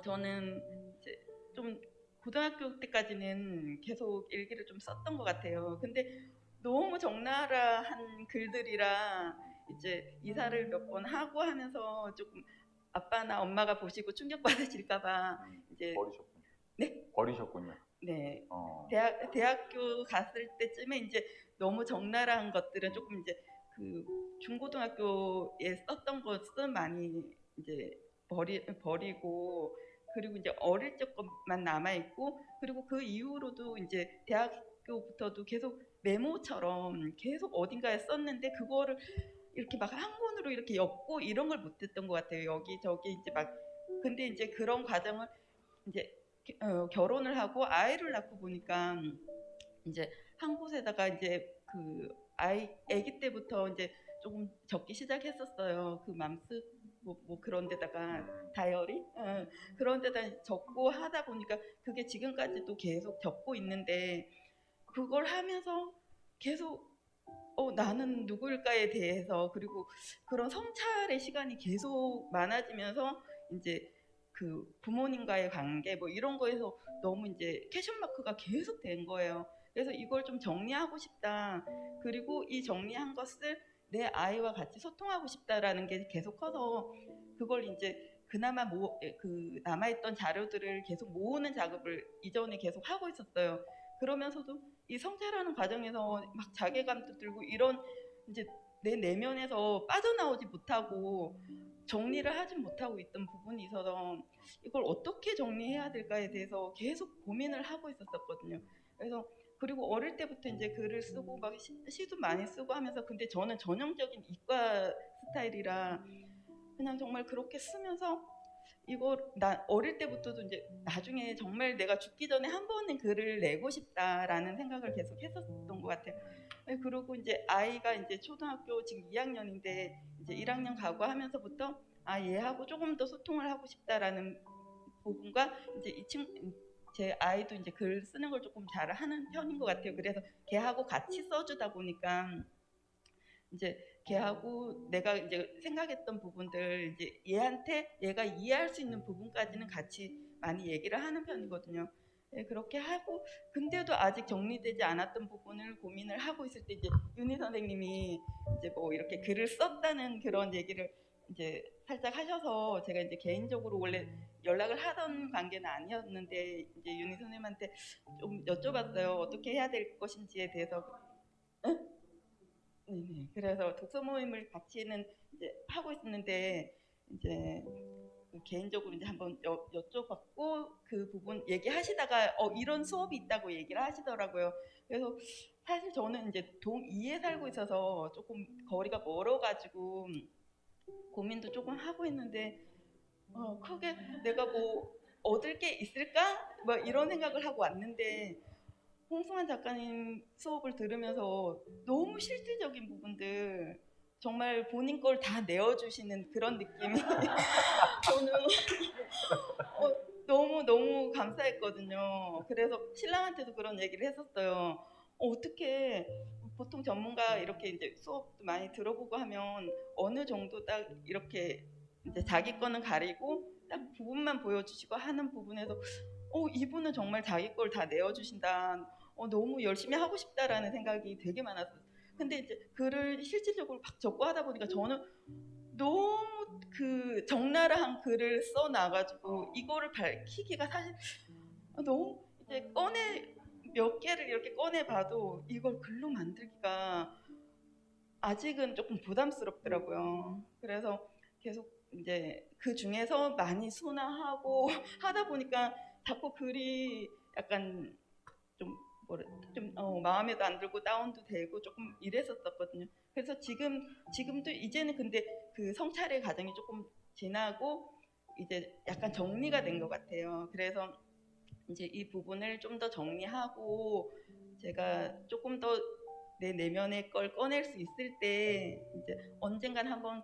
Speaker 7: 저는 이제 좀 고등학교 때까지는 계속 일기를 좀 썼던 것 같아요. 근데 너무 적나라한 글들이라 이제 이사를 몇 번 하고 하면서 조금 아빠나 엄마가 보시고 충격받으실까봐 이제
Speaker 2: 버리셨군요.
Speaker 7: 네?
Speaker 2: 버리셨군요.
Speaker 7: 네. 대학교 갔을 때쯤에 이제 너무 적나라한 것들은 조금 이제 그 중고등학교에 썼던 것은 많이 이제 버리고 그리고 이제 어릴 적 것만 남아 있고 그리고 그 이후로도 이제 대학교부터도 계속 메모처럼 계속 어딘가에 썼는데 그거를 이렇게 막 한 권으로 이렇게 엮고 이런 걸 못했던 것 같아요. 여기 저기 이제 막 근데 이제 그런 과정을 이제 결혼을 하고 아이를 낳고 보니까 이제 한 곳에다가 이제 그 아기 때부터 이제 조금 적기 시작했었어요. 그 맘스 뭐 그런 데다가 다이어리 그런 데다 적고 하다 보니까 그게 지금까지도 계속 적고 있는데 그걸 하면서 계속 나는 누구일까에 대해서 그리고 그런 성찰의 시간이 계속 많아지면서 이제 그 부모님과의 관계 뭐 이런 거에서 너무 이제 퀘션 마크가 계속 된 거예요. 그래서 이걸 좀 정리하고 싶다. 그리고 이 정리한 것을 내 아이와 같이 소통하고 싶다라는 게 계속 커서 그걸 이제 그나마 그 남아있던 자료들을 계속 모으는 작업을 이전에 계속 하고 있었어요. 그러면서도 이 성찰하는 과정에서 막 자괴감도 들고 이런 이제 내 내면에서 빠져나오지 못하고 정리를 하지 못하고 있던 부분이 있어서 이걸 어떻게 정리해야 될까에 대해서 계속 고민을 하고 있었거든요. 그래서 그리고 어릴 때부터 이제 글을 쓰고 막 시도 많이 쓰고 하면서 근데 저는 전형적인 이과 스타일이라 그냥 정말 그렇게 쓰면서 나 어릴 때부터도 이제 나중에 정말 내가 죽기 전에 한 번은 글을 내고 싶다라는 생각을 계속 했었던 것 같아요. 그리고 이제 아이가 이제 초등학교 지금 2학년인데 이제 1학년 가고 하면서부터 얘하고 조금 더 소통을 하고 싶다라는 부분과 이제 제 아이도 이제 글 쓰는 걸 조금 잘하는 편인 것 같아요. 그래서 걔하고 같이 써주다 보니까 이제 걔하고 내가 이제 생각했던 부분들 이제 얘한테 얘가 이해할 수 있는 부분까지는 같이 많이 얘기를 하는 편이거든요. 네, 그렇게 하고 근데도 아직 정리되지 않았던 부분을 고민을 하고 있을 때 이제 윤희 선생님이 이제 뭐 이렇게 글을 썼다는 그런 얘기를 이제 살짝 하셔서 제가 이제 개인적으로 원래 연락을 하던 관계는 아니었는데 이제 윤희 선생님한테 좀 여쭤봤어요. 어떻게 해야 될 것인지에 대해서. 응? 네네. 그래서 독서 모임을 같이는 이제 하고 있는데 이제 개인적으로 이제 한번 여쭤봤고 그 부분 얘기하시다가 이런 수업이 있다고 얘기를 하시더라고요. 그래서 사실 저는 이제 동2에 살고 있어서 조금 거리가 멀어가지고 고민도 조금 하고 있는데 크게 내가 뭐 얻을 게 있을까? 뭐 이런 생각을 하고 왔는데 홍승환 작가님 수업을 들으면서 너무 실질적인 부분들 정말 본인 걸 다 내어주시는 그런 느낌이 저는 너무 감사했거든요. 그래서 신랑한테도 그런 얘기를 했었어요. 어떻게 보통 전문가 이렇게 이제 수업도 많이 들어보고 하면 어느 정도 딱 이렇게 이제 자기 거는 가리고 딱 부분만 보여주시고 하는 부분에서 이분은 정말 자기 걸 다 내어주신다. 너무 열심히 하고 싶다라는 생각이 되게 많았어요. 근데 이제 글을 실질적으로 막 적고 하다 보니까 저는 너무 그 적나라한 글을 써놔가지고 이거를 밝히기가 사실 너무 이제 몇 개를 이렇게 꺼내봐도 이걸 글로 만들기가 아직은 조금 부담스럽더라고요. 그래서 계속 이제 그 중에서 많이 순화하고 하다 보니까 자꾸 글이 약간 좀 마음에도 안 들고 다운도 되고 조금 이랬었거든요. 그래서 지금도 이제는 근데 그 성찰의 과정이 조금 지나고 이제 약간 정리가 된 것 같아요. 그래서 이제 이 부분을 좀 더 정리하고 제가 조금 더 내 내면의 걸 꺼낼 수 있을 때 이제 언젠간 한번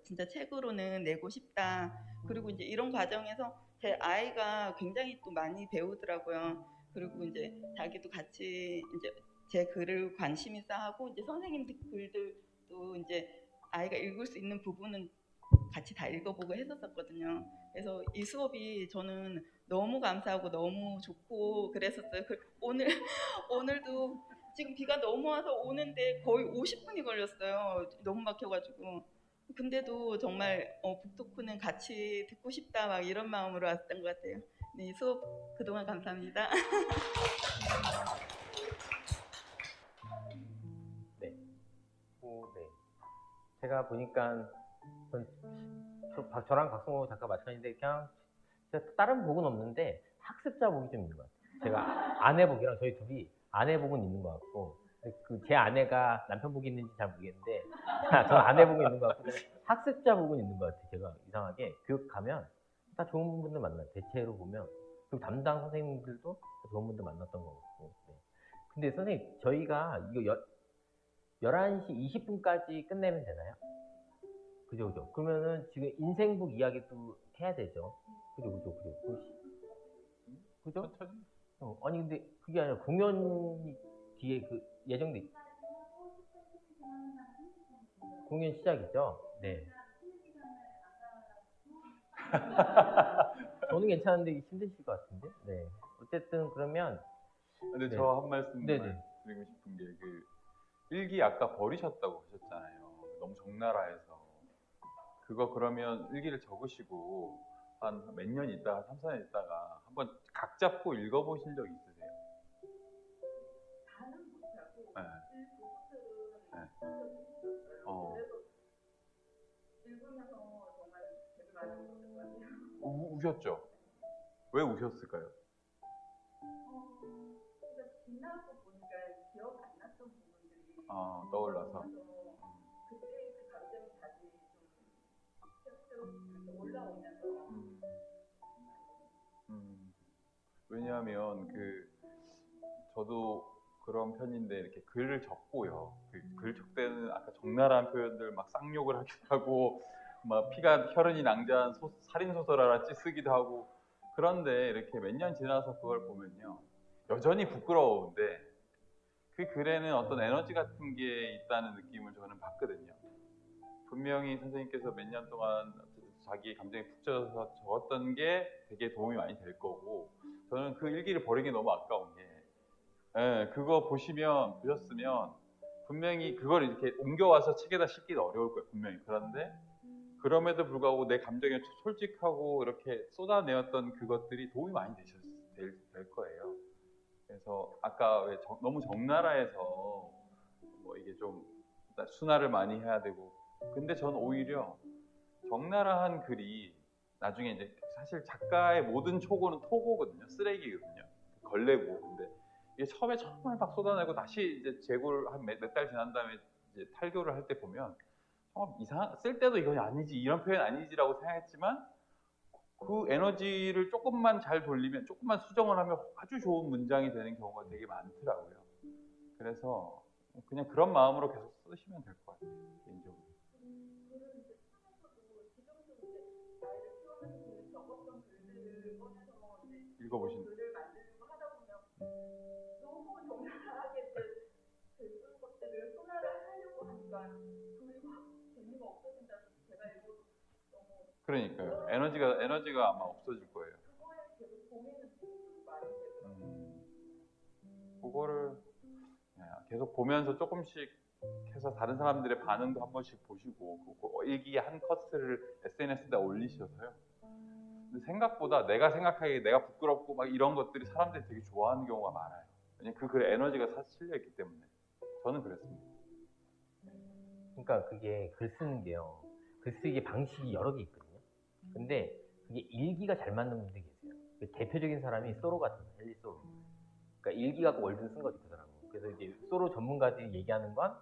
Speaker 7: 진짜 책으로는 내고 싶다. 그리고 이제 이런 과정에서 제 아이가 굉장히 또 많이 배우더라고요. 그리고 이제 자기도 같이 이제 제 글을 관심 있어 하고 이제 선생님들 글들도 이제 아이가 읽을 수 있는 부분은 같이 다 읽어보고 했었거든요. 그래서 이 수업이 저는 너무 감사하고 너무 좋고 그랬었어요. 오늘도 지금 비가 너무 와서 오는데 거의 50분이 걸렸어요. 너무 막혀가지고. 근데도 정말 북토크는 같이 듣고 싶다 막 이런 마음으로 왔던 것 같아요. 네, 수업 그동안 감사합니다.
Speaker 1: 네. 제가 보니까 저랑 박성호 작가 마찬가지인데 그냥 다른 복은 없는데 학습자 복이 좀 있는 것 같아요. 제가 아내 복이랑 저희 둘이 아내 복은 있는 것 같고 제 아내가 남편 복이 있는지 잘 모르겠는데 저는 아내 복이 있는 것 같고 학습자 복은 있는 것 같아요. 제가 이상하게 교육 가면 다 좋은 분들 만나요. 대체로 보면 그리고 담당 선생님들도 좋은 분들 만났던 것 같고. 네. 근데 선생님 저희가 이거 11시 20분까지 끝내면 되나요? 그죠. 그러면은 지금 인생북 이야기도 해야 되죠. 그죠? 아니 근데 그게 아니라 공연이 뒤에 그 예정돼 공연 시작이죠. 네. 저는 괜찮은데 힘드실 것 같은데. 네. 어쨌든 그러면.
Speaker 2: 근데
Speaker 1: 네.
Speaker 2: 저 한 말씀
Speaker 1: 네네.
Speaker 2: 드리고 싶은 게 그 일기 아까 버리셨다고 하셨잖아요. 너무 적나라해서. 그거 그러면 일기를 적으시고 한 몇 년 있다가 3, 4년 있다가 한번 각 잡고 읽어보신 적 있으세요? 네. 네.
Speaker 7: 읽으면서 정말 되게 많이 웃었을 것 같아요.
Speaker 2: 우셨죠? 왜 우셨을까요?
Speaker 7: 지나고 보니까 기억 안 났던 부분들이
Speaker 2: 떠올라서.
Speaker 7: 그때 그 감정이 다시 좀 올라오면서.
Speaker 2: 왜냐하면 저도 그런 편인데 이렇게 글을 적고요. 글 적을 때는 아까 적나라한 표현들 막 쌍욕을 하기도 하고 막 피가 혈흔이 낭자한 살인 소설알았지 쓰기도 하고 그런데 이렇게 몇 년 지나서 그걸 보면요 여전히 부끄러운데 그 글에는 어떤 에너지 같은 게 있다는 느낌을 저는 받거든요. 분명히 선생님께서 몇 년 동안 자기 감정에 푹 젖어서 적었던 게 되게 도움이 많이 될 거고 저는 그 일기를 버리기 너무 아까운 게 그거 보셨으면 분명히 그걸 이렇게 옮겨와서 책에다 싣기는 어려울 거예요. 분명히. 그런데 그럼에도 불구하고 내 감정에 솔직하고 이렇게 쏟아내었던 그것들이 도움이 많이 될 거예요. 그래서 아까 왜 너무 적나라해서 뭐 이게 좀 순화를 많이 해야 되고, 근데 저는 오히려 적나라한 글이 나중에 이제 사실 작가의 모든 초고는 토고거든요. 쓰레기거든요. 걸레고. 근데 이게 처음에 정말 막 쏟아내고 다시 이제 재고를 한 몇 달 지난 다음에 이제 탈교를 할 때 보면 쓸 때도 이건 아니지, 이런 표현 아니지라고 생각했지만 그 에너지를 조금만 잘 돌리면, 조금만 수정을 하면 아주 좋은 문장이 되는 경우가 되게 많더라고요. 그래서 그냥 그런 마음으로 계속 쓰시면 될 것 같아요, 개인적으로. 읽어보신. 그러니까요. 에너지가 아마 없어질 거예요. 그거를 계속 보면서 조금씩 해서 다른 사람들의 반응도 한 번씩 보시고, 일기 한 커트를 SNS에다 올리셔서요. 근데 생각보다 내가 생각하기에 내가 부끄럽고 막 이런 것들이 사람들이 되게 좋아하는 경우가 많아요. 왜냐면 그 글에 에너지가 실려 있기 때문에. 저는 그랬습니다.
Speaker 1: 그러니까 그게 글 쓰는 게요. 글 쓰기 방식이 여러 개 있거든요. 근데 그게 일기가 잘 맞는 분들이 계세요. 그 대표적인 사람이 소로 같은 거예요. 헨리 소로. 그러니까 일기 갖고 월든 쓴 거죠, 그 사람은. 그래서 이제 소로 전문가들이 얘기하는 건,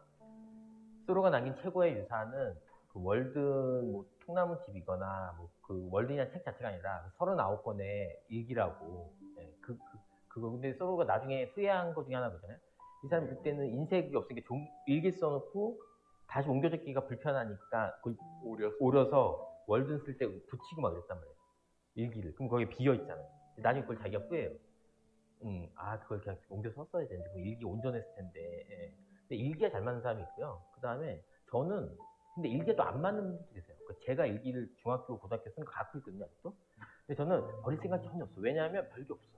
Speaker 1: 소로가 남긴 최고의 유산은 그 월든 뭐 통나무집이거나 뭐 그 월든이라는 책 자체가 아니라 39권의 일기라고. 네, 그거. 근데 소로가 나중에 후회한 것 중에 하나거든요. 이 사람이 그때는 인쇄기 없으니까 일기 써놓고 다시 옮겨 적기가 불편하니까 그걸 오려서 월든 쓸 때 붙이고 막 그랬단 말이에요. 일기를. 그럼 거기 비어 있잖아요. 나중에 그걸 자기가 후회해요. 그걸 그냥 옮겨 썼어야 되는데, 그 일기 온전했을 텐데. 예. 근데 일기가 잘 맞는 사람이 있고요. 그 다음에 저는, 근데 일기가 또 안 맞는 분들도 계세요. 제가 일기를 중학교, 고등학교 쓴 거 갖고 있거든요, 아직도. 근데 저는 버릴 생각이 전혀 없어. 왜냐하면 별게 없어.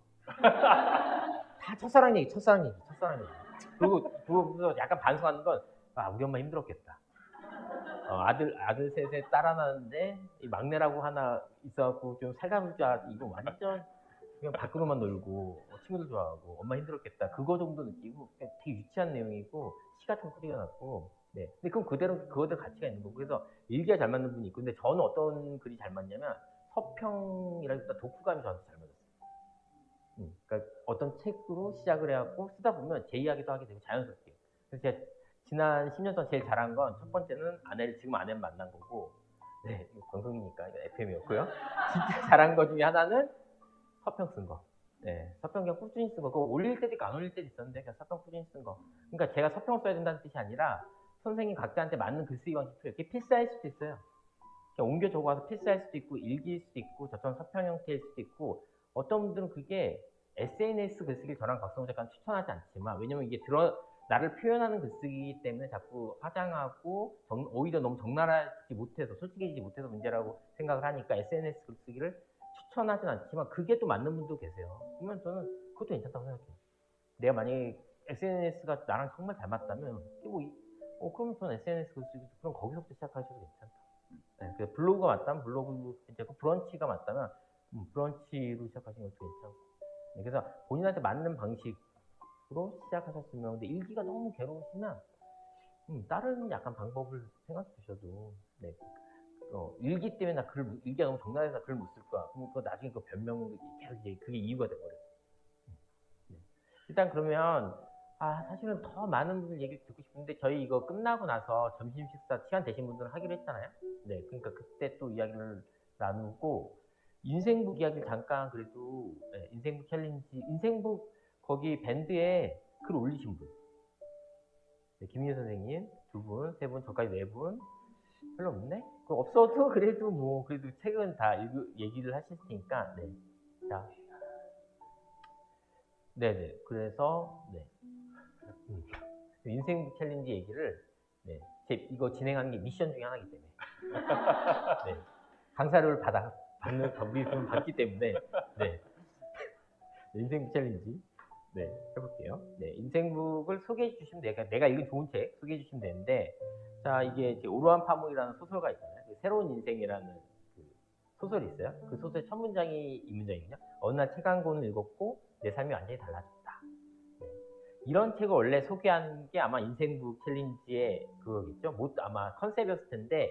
Speaker 1: 다 첫사랑 얘기. 그리고 약간 반성하는 건, 우리 엄마 힘들었겠다. 아들 셋에 딸 하나 는데 이 막내라고 하나 있어갖고 좀 살가울 줄 알았지. 이거 완전 그냥 밖으로만 놀고 친구들 좋아하고 엄마 힘들었겠다. 그거 정도 느끼고 그냥 되게 유치한 내용이고 시 같은 소리가 났고. 네. 근데 그럼 그거대로 가치가 있는 거고. 그래서 일기가 잘 맞는 분이 있고. 근데 저는 어떤 글이 잘 맞냐면 서평이라기보다 독후감이 저한테 잘 맞았어요. 그러니까 어떤 책으로 시작을 해갖고 쓰다 보면 제 이야기도 하게 되고 자연스럽게. 그래서 제가 지난 10년 동안 제일 잘한 건 첫 번째는 지금 아내를 만난 거고. 네, 방송이니까 이거 FM이었고요. 진짜 잘한 것 중에 하나는 서평 쓴 거. 네, 서평 그냥 꾸준히 쓴 거. 그거 올릴 때도 있고 안 올릴 때도 있었는데 그냥 서평 꾸준히 쓴 거. 그러니까 제가 서평을 써야 된다는 뜻이 아니라 선생님 각자한테 맞는 글쓰기 방식을 이렇게 필사할 수도 있어요. 그냥 옮겨 적어와서 필사할 수도 있고 일기일 수도 있고 저처럼 서평 형태일 수도 있고, 어떤 분들은 그게 SNS 글쓰기를 저랑 박성호 작가는 추천하지 않지만, 왜냐면 이게 나를 표현하는 글쓰기이기 때문에 자꾸 화장하고 오히려 너무 적나라하지 못해서 솔직해지지 못해서 문제라고 생각을 하니까 SNS 글쓰기를 추천하진 않지만 그게 또 맞는 분도 계세요. 그러면 저는 그것도 괜찮다고 생각해요. 내가 만약에 SNS가 나랑 정말 잘 맞다면 그러면 저는 SNS 글쓰기 그럼 거기서부터 시작하셔도 괜찮다. 네, 그래서 블로그가 맞다면 블로그 괜찮고, 브런치가 맞다면 브런치로 시작하시는 것도 괜찮고. 네, 그래서 본인한테 맞는 방식으로 시작하셨으면, 근데 일기가 너무 괴로우시면 다른 약간 방법을 생각해 주셔도. 네. 일기 때문에 일기가 너무 적나라해서 글 못 쓸 거야. 그럼 그거 나중에 그 변명이 계속 이제 그게 이유가 돼버려요. 네. 일단 그러면 사실은 더 많은 분들 얘기 듣고 싶은데 저희 이거 끝나고 나서 점심 식사 시간 되신 분들은 하기로 했잖아요. 네, 그러니까 그때 또 이야기를 나누고, 인생북 이야기를 잠깐 그래도. 네, 인생북 챌린지, 인생북 거기 밴드에 글 올리신 분. 네, 김희애 선생님 2분, 3분, 저까지 4분. 별로 없네? 없어도 그래도 그래도 책은 다 얘기를 하실 테니까. 네. 자. 네네. 그래서, 네. 인생북 챌린지 얘기를, 네. 이거 진행하는 게 미션 중에 하나이기 때문에. 네. 강사료를 받기 때문에. 네. 인생북 챌린지. 네. 네, 해볼게요. 네, 인생북을 소개해 주시면 내가 읽은 좋은 책 소개해 주시면 되는데, 자, 이게 이제 오로한 파묵이라는 소설가 있잖아요. 새로운 인생이라는 그 소설이 있어요. 그 소설 첫 문장이 이 문장이거든요. 어느 날 책 한 권을 읽었고 내 삶이 완전히 달라졌다. 네. 이런 책을 원래 소개한 게 아마 인생북 챌린지의 그거겠죠. 아마 컨셉이었을 텐데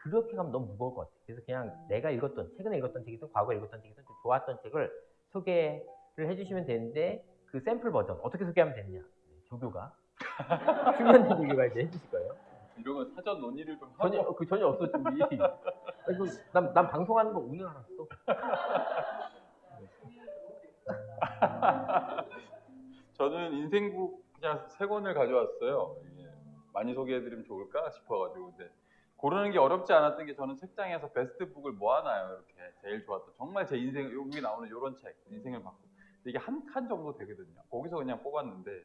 Speaker 1: 그렇게 가면 너무 무거울 것 같아요. 그래서 그냥 내가 최근에 읽었던 책이든 과거에 읽었던 책이든 좀 좋았던 책을 소개를 해주시면 되는데, 그 샘플 버전 어떻게 소개하면 되느냐. 조교가 수면 얘기가 이제 해주실 거예요.
Speaker 2: 이런 건 사전 논의를 좀 하고.
Speaker 1: 전혀 없어 준비. 난 방송하는 거 오늘 알았어.
Speaker 2: 저는 인생북 그냥 3권을 가져왔어요. 이게 많이 소개해드리면 좋을까 싶어가지고. 근데 고르는 게 어렵지 않았던 게, 저는 책장에서 베스트북을 모아놔요. 이렇게 제일 좋았던, 정말 제 인생, 여기 나오는 이런 책, 인생을 바꾼. 근데 이게 한 칸 정도 되거든요. 거기서 그냥 뽑았는데,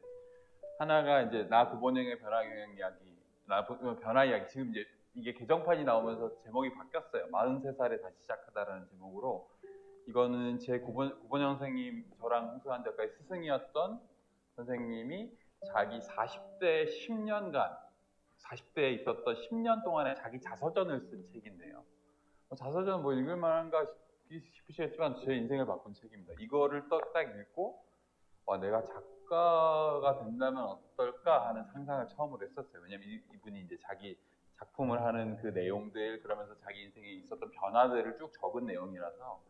Speaker 2: 하나가 이제 나 구본영의 변화 이야기, 변화 이야기. 지금 이제 이게 개정판이 나오면서 제목이 바뀌었어요. 43살에 다시 시작하다라는 제목으로. 이거는 제 구본영 선생님, 저랑 홍수환 작가의 스승이었던 선생님이 자기 40대 10년간, 40대에 있었던 10년 동안의 자기 자서전을 쓴 책인데요. 자서전 뭐 읽을 만한가 싶으시겠지만 제 인생을 바꾼 책입니다. 이거를 딱 읽고 내가 작가가 된다면 어떨까 하는 상상을 처음으로 했었어요. 왜냐면 이분이 이제 자기 작품을 하는 그 내용들, 그러면서 자기 인생에 있었던 변화들을 쭉 적은 내용이라서,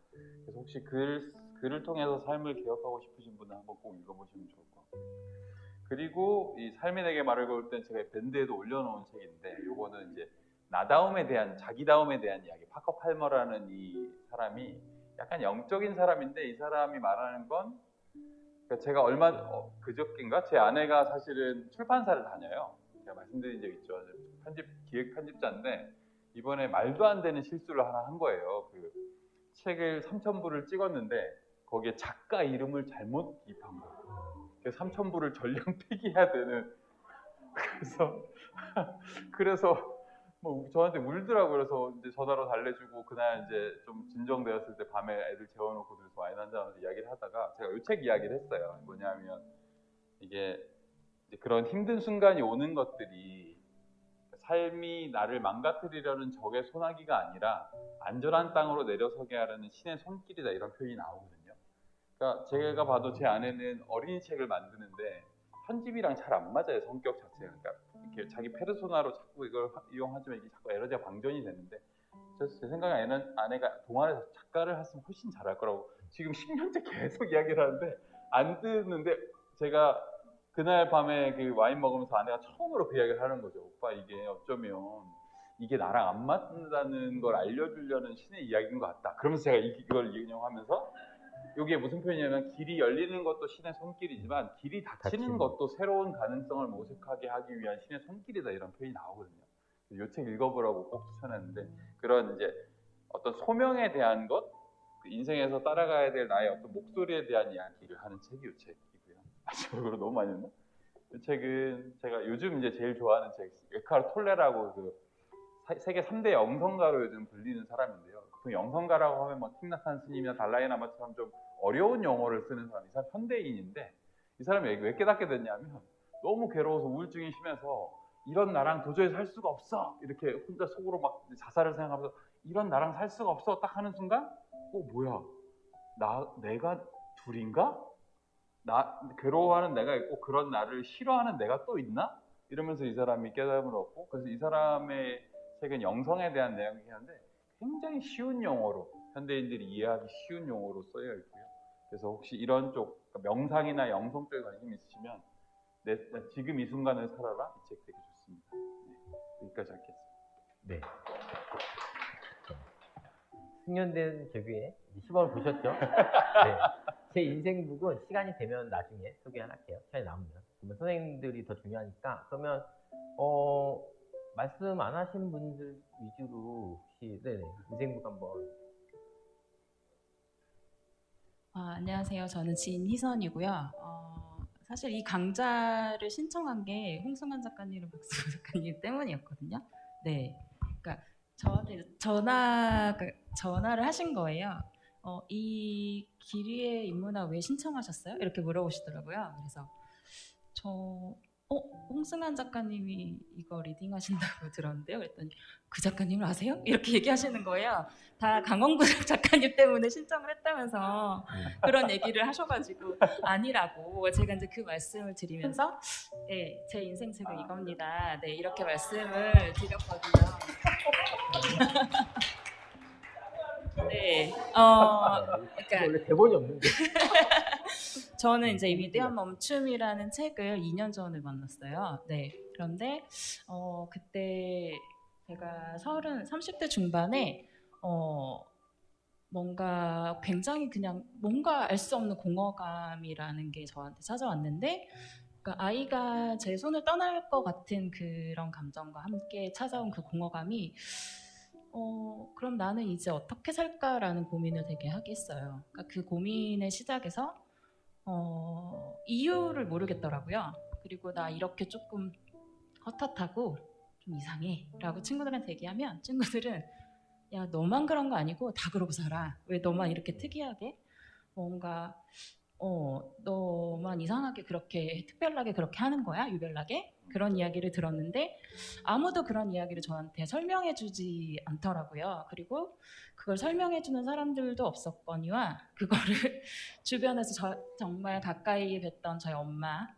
Speaker 2: 그래서 혹시 글을 통해서 삶을 기억하고 싶으신 분은 한번 꼭 읽어보시면 좋을 것 같아요. 그리고 이 삶이 내게 말을 걸을 땐 제가 밴드에도 올려놓은 책인데, 요거는 이제 나다움에 대한, 자기다움에 대한 이야기. 파커 팔머라는 이 사람이 약간 영적인 사람인데, 이 사람이 말하는 건, 그러니까 제가 그저께인가 제 아내가 사실은 출판사를 다녀요. 제가 말씀드린 적 있죠. 기획 편집자인데 이번에 말도 안 되는 실수를 하나 한 거예요. 그 책을 3,000부를 찍었는데 거기에 작가 이름을 잘못 기입한 거예요. 그래서 3,000부를 전량 폐기해야 되는. 그래서 뭐 저한테 울더라고요. 그래서 이제 전화로 달래주고, 그날 이제 좀 진정되었을 때 밤에 애들 재워놓고 들어서 와인 한잔하면서 이야기를 하다가 제가 이 책 이야기를 했어요. 뭐냐면 이게 이제 그런 힘든 순간이 오는 것들이 삶이 나를 망가뜨리려는 적의 소나기가 아니라 안전한 땅으로 내려서게 하려는 신의 손길이다, 이런 표현이 나오거든요. 그러니까 제가 봐도 제 아내는 어린이 책을 만드는데 편집이랑 잘 안 맞아요, 성격 자체가. 그러니까 이렇게 자기 페르소나로 자꾸 이걸 이용하지만 이게 자꾸 에너지가 방전이 되는데, 제 생각에 아내가 동아리에서 작가를 했으면 훨씬 잘할 거라고 지금 10년째 계속 이야기를 하는데 안 듣는데, 제가 그날 밤에 그 와인 먹으면서 아내가 처음으로 그 이야기를 하는 거죠. 오빠, 이게 어쩌면 이게 나랑 안 맞는다는 걸 알려주려는 신의 이야기인 것 같다. 그러면서 제가 이걸 인용하면서, 이게 무슨 표현이냐면, 길이 열리는 것도 신의 손길이지만 길이 닫히는 것도 새로운 가능성을 모색하게 하기 위한 신의 손길이다, 이런 표현이 나오거든요. 이 책 읽어보라고 꼭 추천했는데, 그런 이제 어떤 소명에 대한 것, 그 인생에서 따라가야 될 나의 어떤 목소리에 대한 이야기를 하는 책이 이 책이고요. 저로 너무 많이 했나? 이 책은 제가 요즘 이제 제일 좋아하는 책, 에카르트 톨레라고 그 세계 3대 영성가로 요즘 불리는 사람인데요. 보통 영성가라고 하면 뭐 틱나산 스님이나 달라이라마처럼 좀 어려운 용어를 쓰는 사람, 이 사람 현대인인데, 이 사람이 왜 깨닫게 됐냐면, 너무 괴로워서 우울증이 심해서 이런 나랑 도저히 살 수가 없어, 이렇게 혼자 속으로 막 자살을 생각하면서 이런 나랑 살 수가 없어 딱 하는 순간, 뭐야, 내가 둘인가? 괴로워하는 내가 있고 그런 나를 싫어하는 내가 또 있나? 이러면서 이 사람이 깨달음을 얻고, 그래서 이 사람의 책은 영성에 대한 내용이긴 한데 굉장히 쉬운 용어로, 현대인들이 이해하기 쉬운 용어로 쓰여 있고요. 그래서 혹시 이런 쪽, 명상이나 영성 쪽에 관심 있으시면 지금 이 순간을 살아라, 이 책 되게 좋습니다. 네, 여기까지 하겠습니다.
Speaker 1: 네. 숙련된 교규에 시범을 보셨죠? 네. 제 인생북은 시간이 되면 나중에 소개 하나 할게요. 시간이 남으면. 그러면 선생님들이 더 중요하니까. 그러면 말씀 안 하신 분들 위주로 혹시 인생북 한번.
Speaker 6: 안녕하세요. 저는 진희선이고요. 사실 이 강좌를 신청한 게 홍승환 작가님이랑 박수호 작가님 때문이었거든요. 네, 그러니까 저한테 전화를 하신 거예요. 이 길이의 인문학 왜 신청하셨어요? 이렇게 물어보시더라고요. 그래서 홍승한 작가님이 이거 리딩하신다고 들었는데요. 그랬더니 그 작가님을 아세요? 이렇게 얘기하시는 거예요. 다 강원구 작가님 때문에 신청을 했다면서 그런 얘기를 하셔가지고 아니라고 제가 이제 그 말씀을 드리면서 네, 제 인생 책은 이겁니다. 네, 이렇게 말씀을 드렸거든요. 네, 그러니까
Speaker 1: 원래 대본이 없는데.
Speaker 6: 저는 이제 위대한 멈춤이라는 책을 2년 전에 만났어요. 네. 그런데 그때 제가 30대 중반에 뭔가 굉장히 그냥 뭔가 알 수 없는 공허감이라는 게 저한테 찾아왔는데 그러니까 아이가 제 손을 떠날 것 같은 그런 감정과 함께 찾아온 그 공허감이 그럼 나는 이제 어떻게 살까라는 고민을 되게 하게 했어요. 그러니까 그 고민의 시작에서 이유를 모르겠더라고요. 그리고 나 이렇게 조금 헛헛하고 좀 이상해 라고 친구들한테 얘기하면 친구들은 야 너만 그런 거 아니고 다 그러고 살아. 왜 너만 이렇게 특이하게 뭔가 너만 이상하게 그렇게 특별하게 그렇게 하는 거야? 유별나게? 그런 이야기를 들었는데 아무도 그런 이야기를 저한테 설명해주지 않더라고요. 그리고 그걸 설명해주는 사람들도 없었거니와 그거를 주변에서 정말 가까이 뵀던 저희 엄마,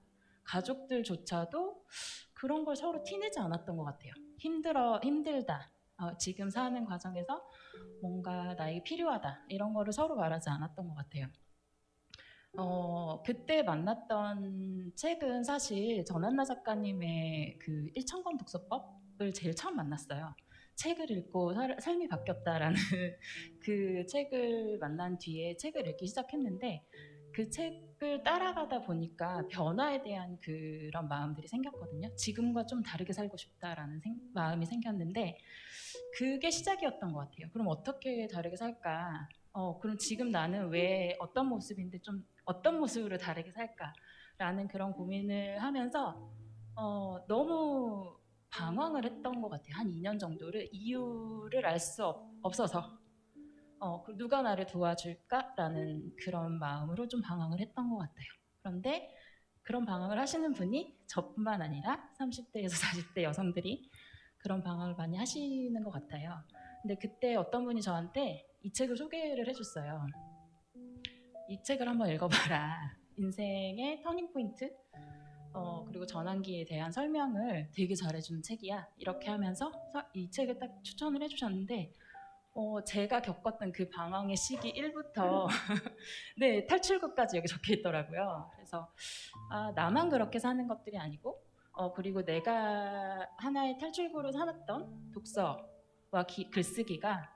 Speaker 6: 가족들조차도 그런 걸 서로 티내지 않았던 것 같아요. 힘들다. 지금 사는 과정에서 뭔가 나에게 필요하다. 이런 거를 서로 말하지 않았던 것 같아요. 그때 만났던 책은 사실 전한나 작가님의 그 1,000권 독서법을 제일 처음 만났어요. 책을 읽고 삶이 바뀌었다라는 그 책을 만난 뒤에 책을 읽기 시작했는데 그 책을 따라가다 보니까 변화에 대한 그런 마음들이 생겼거든요. 지금과 좀 다르게 살고 싶다라는 마음이 생겼는데 그게 시작이었던 것 같아요. 그럼 어떻게 다르게 살까? 그럼 지금 나는 왜 어떤 모습인데 좀 어떤 모습으로 다르게 살까라는 그런 고민을 하면서 너무 방황을 했던 것 같아요. 한 2년 정도를 이유를 알 수 없어서 누가 나를 도와줄까라는 그런 마음으로 좀 방황을 했던 것 같아요. 그런데 그런 방황을 하시는 분이 저뿐만 아니라 30대에서 40대 여성들이 그런 방황을 많이 하시는 것 같아요. 근데 그때 어떤 분이 저한테 이 책을 소개를 해줬어요. 이 책을 한번 읽어봐라. 인생의 터닝포인트 그리고 전환기에 대한 설명을 되게 잘해주는 책이야. 이렇게 하면서 이 책을 딱 추천을 해주셨는데 제가 겪었던 그 방황의 시기 1부터 네, 탈출구까지 여기 적혀 있더라고요. 그래서 나만 그렇게 사는 것들이 아니고 그리고 내가 하나의 탈출구로 삼았던 독서와 글쓰기가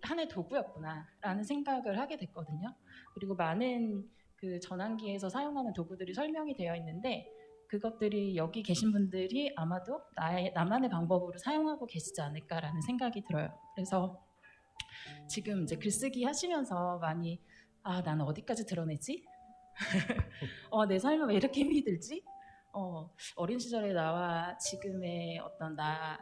Speaker 6: 하나의 도구였구나라는 생각을 하게 됐거든요. 그리고 많은 그 전환기에서 사용하는 도구들이 설명이 되어 있는데 그것들이 여기 계신 분들이 아마도 나만의 방법으로 사용하고 계시지 않을까라는 생각이 들어요. 그래서 지금 이제 글쓰기 하시면서 많이 나는 어디까지 드러내지? 내 삶은 왜 이렇게 힘이 들지? 어린 시절의 나와 지금의 어떤 나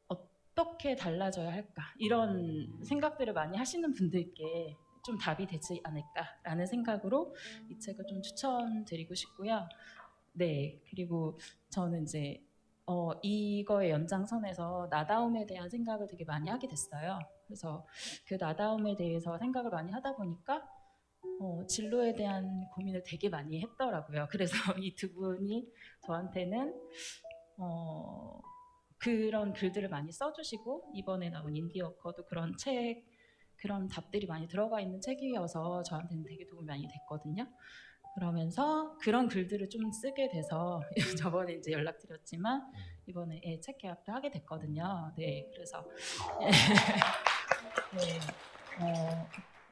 Speaker 6: 어떻게 달라져야 할까? 이런 생각들을 많이 하시는 분들께 좀 답이 되지 않을까라는 생각으로 이 책을 좀 추천드리고 싶고요. 네, 그리고 저는 이제 이거의 연장선에서 나다움에 대한 생각을 되게 많이 하게 됐어요. 그래서 그 나다움에 대해서 생각을 많이 하다 보니까 진로에 대한 고민을 되게 많이 했더라고요. 그래서 이 두 분이 저한테는 그런 글들을 많이 써주시고 이번에 나온 인디워커도 그런 답들이 많이 들어가 있는 책이어서 저한테는 되게 도움이 많이 됐거든요. 그러면서 그런 글들을 좀 쓰게 돼서 저번에 이제 연락드렸지만 이번에 책 계약도 하게 됐거든요. 네, 그래서 네,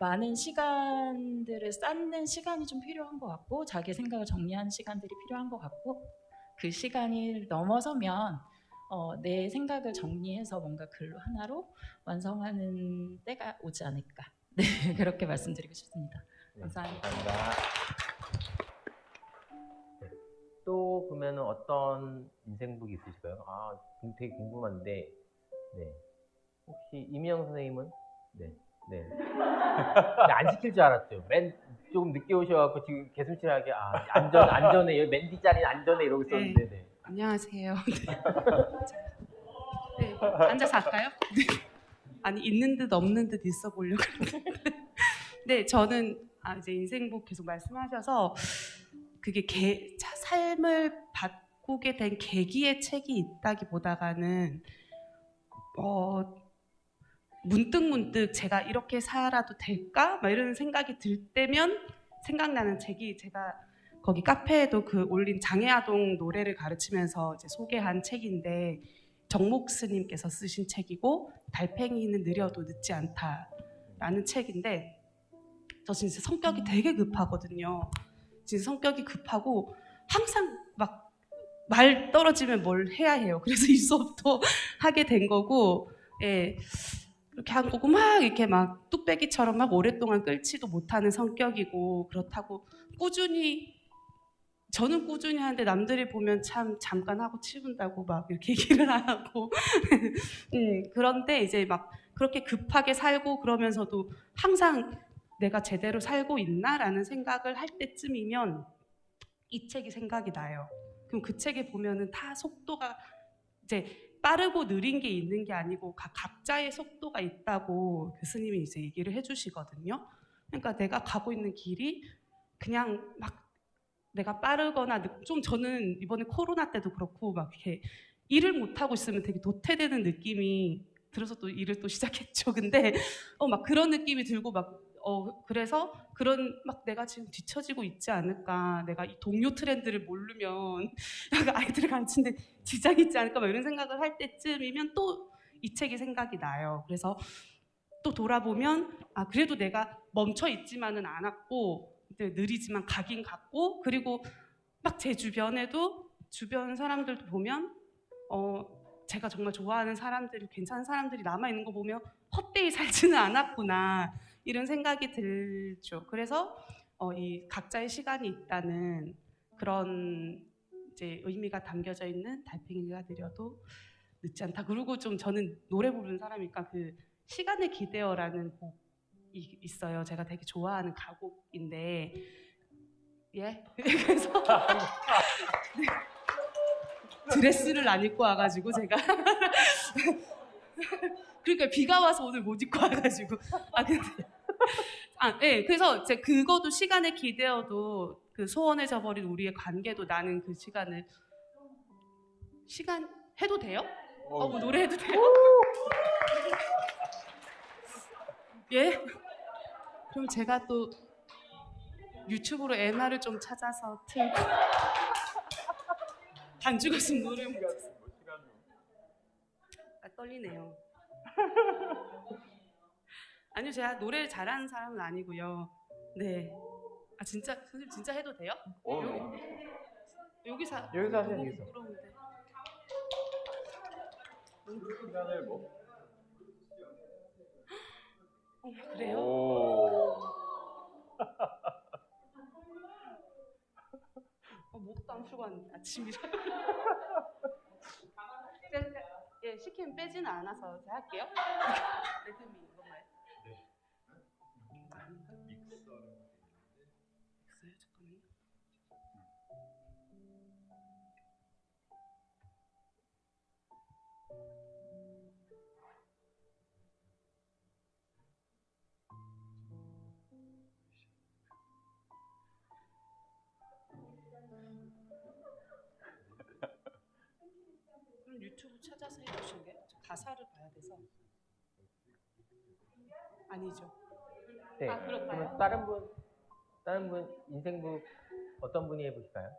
Speaker 6: 많은 시간들을 쌓는 시간이 좀 필요한 것 같고 자기 생각을 정리하는 시간들이 필요한 것 같고 그 시간이 넘어서면 내 생각을 정리해서 뭔가 글로 하나로 완성하는 때가 오지 않을까. 네, 그렇게 말씀드리고 싶습니다. 감사합니다.
Speaker 1: 네. 또 그러면 어떤 인생북이 있으실까요? 되게 궁금한데, 네. 혹시 이미영 선생님은? 네. 네. 근데 안 시킬 줄 알았죠. 조금 늦게 오셔갖고 지금 개슴치레하게 안전해 여기 맨 뒷자리는 안전해 이러고 있었는데. 네.
Speaker 8: 안녕하세요. 네, 앉아서 할까요? 네. 아니 있는 듯 없는 듯 있어 보려고 그러는데. 네, 저는 이제 인생북 계속 말씀하셔서 그게 삶을 바꾸게 된 계기의 책이 있다기보다는 문득 제가 이렇게 살아도 될까? 막 이런 생각이 들 때면 생각나는 책이 제가 거기 카페에도 그 올린 장애아동 노래를 가르치면서 이제 소개한 책인데 정목 스님께서 쓰신 책이고 달팽이는 느려도 늦지 않다라는 책인데 저 진짜 성격이 되게 급하거든요. 진짜 성격이 급하고 항상 막 말 떨어지면 뭘 해야 해요. 그래서 이 수업도 하게 된 거고, 예. 이렇게 한 거고 막 이렇게 막 뚝배기처럼 막 오랫동안 끌지도 못하는 성격이고 그렇다고 저는 꾸준히 하는데 남들이 보면 참 잠깐 하고 치운다고 막 이렇게 얘기를 하고 그런데 이제 막 그렇게 급하게 살고 그러면서도 항상 내가 제대로 살고 있나라는 생각을 할 때쯤이면 이 책이 생각이 나요. 그럼 그 책에 보면은 다 속도가 이제 빠르고 느린 게 있는 게 아니고 각자의 속도가 있다고 교수님이 이제 얘기를 해주시거든요. 그러니까 내가 가고 있는 길이 그냥 막 내가 빠르거나 좀 저는 이번에 코로나 때도 그렇고 막 이렇게 일을 못 하고 있으면 되게 도태되는 느낌이 들어서 또 일을 또 시작했죠. 근데 막 그런 느낌이 들고 막 그래서 그런 막 내가 지금 뒤처지고 있지 않을까, 내가 이 동료 트렌드를 모르면 아이들을 가르치는데 지장이 있지 않을까 막 이런 생각을 할 때쯤이면 또 이 책이 생각이 나요. 그래서 또 돌아보면 그래도 내가 멈춰 있지만은 않았고 느리지만 가긴 갔고 그리고 막 제 주변에도 주변 사람들도 보면 제가 정말 좋아하는 사람들이 괜찮은 사람들이 남아있는 거 보면 헛되이 살지는 않았구나 이런 생각이 들죠. 그래서 이 각자의 시간이 있다는 그런 이제 의미가 담겨져 있는 달팽이가 느려도 늦지 않다. 그리고 좀 저는 노래 부르는 사람이니까 그 시간을 기대어라는 곡이 있어요. 제가 되게 좋아하는 가곡인데 예 그래서 네. 드레스를 안 입고 와가지고 제가 그러니까 비가 와서 오늘 못 입고 와가지고 네. 그래서 제 그거도 시간에 기대어도 그 소원해져 버린 우리의 관계도 나는 그 시간 해도 돼요? 뭐 노래 해도 돼요? 예? 그럼 제가 또 유튜브로 애나를 좀 찾아서 틀고 반주 가수 노래 떨리네요. 아니요, 제가 노래를 잘하는 사람은 아니고요. 네. 진짜 선생님 진짜 해도 돼요? 여기서
Speaker 1: 하세요. 여기서.
Speaker 8: 부끄러운데.
Speaker 2: 시간을 뭐?
Speaker 8: 그래요? 목도 안 풀고 왔는데 아침이라. 예, 시키면 빼지는 않아서 제가 할게요. 리듬이 이건가요? 네. 믹서요? 잠깐만요. 그럼 유튜브 찾아서 해주실래요? 가사를 봐야 돼서. 아니죠.
Speaker 1: 네.
Speaker 8: 그럴까요?
Speaker 1: 그럼 다른 분 인생북 어떤 분이 해보실까요?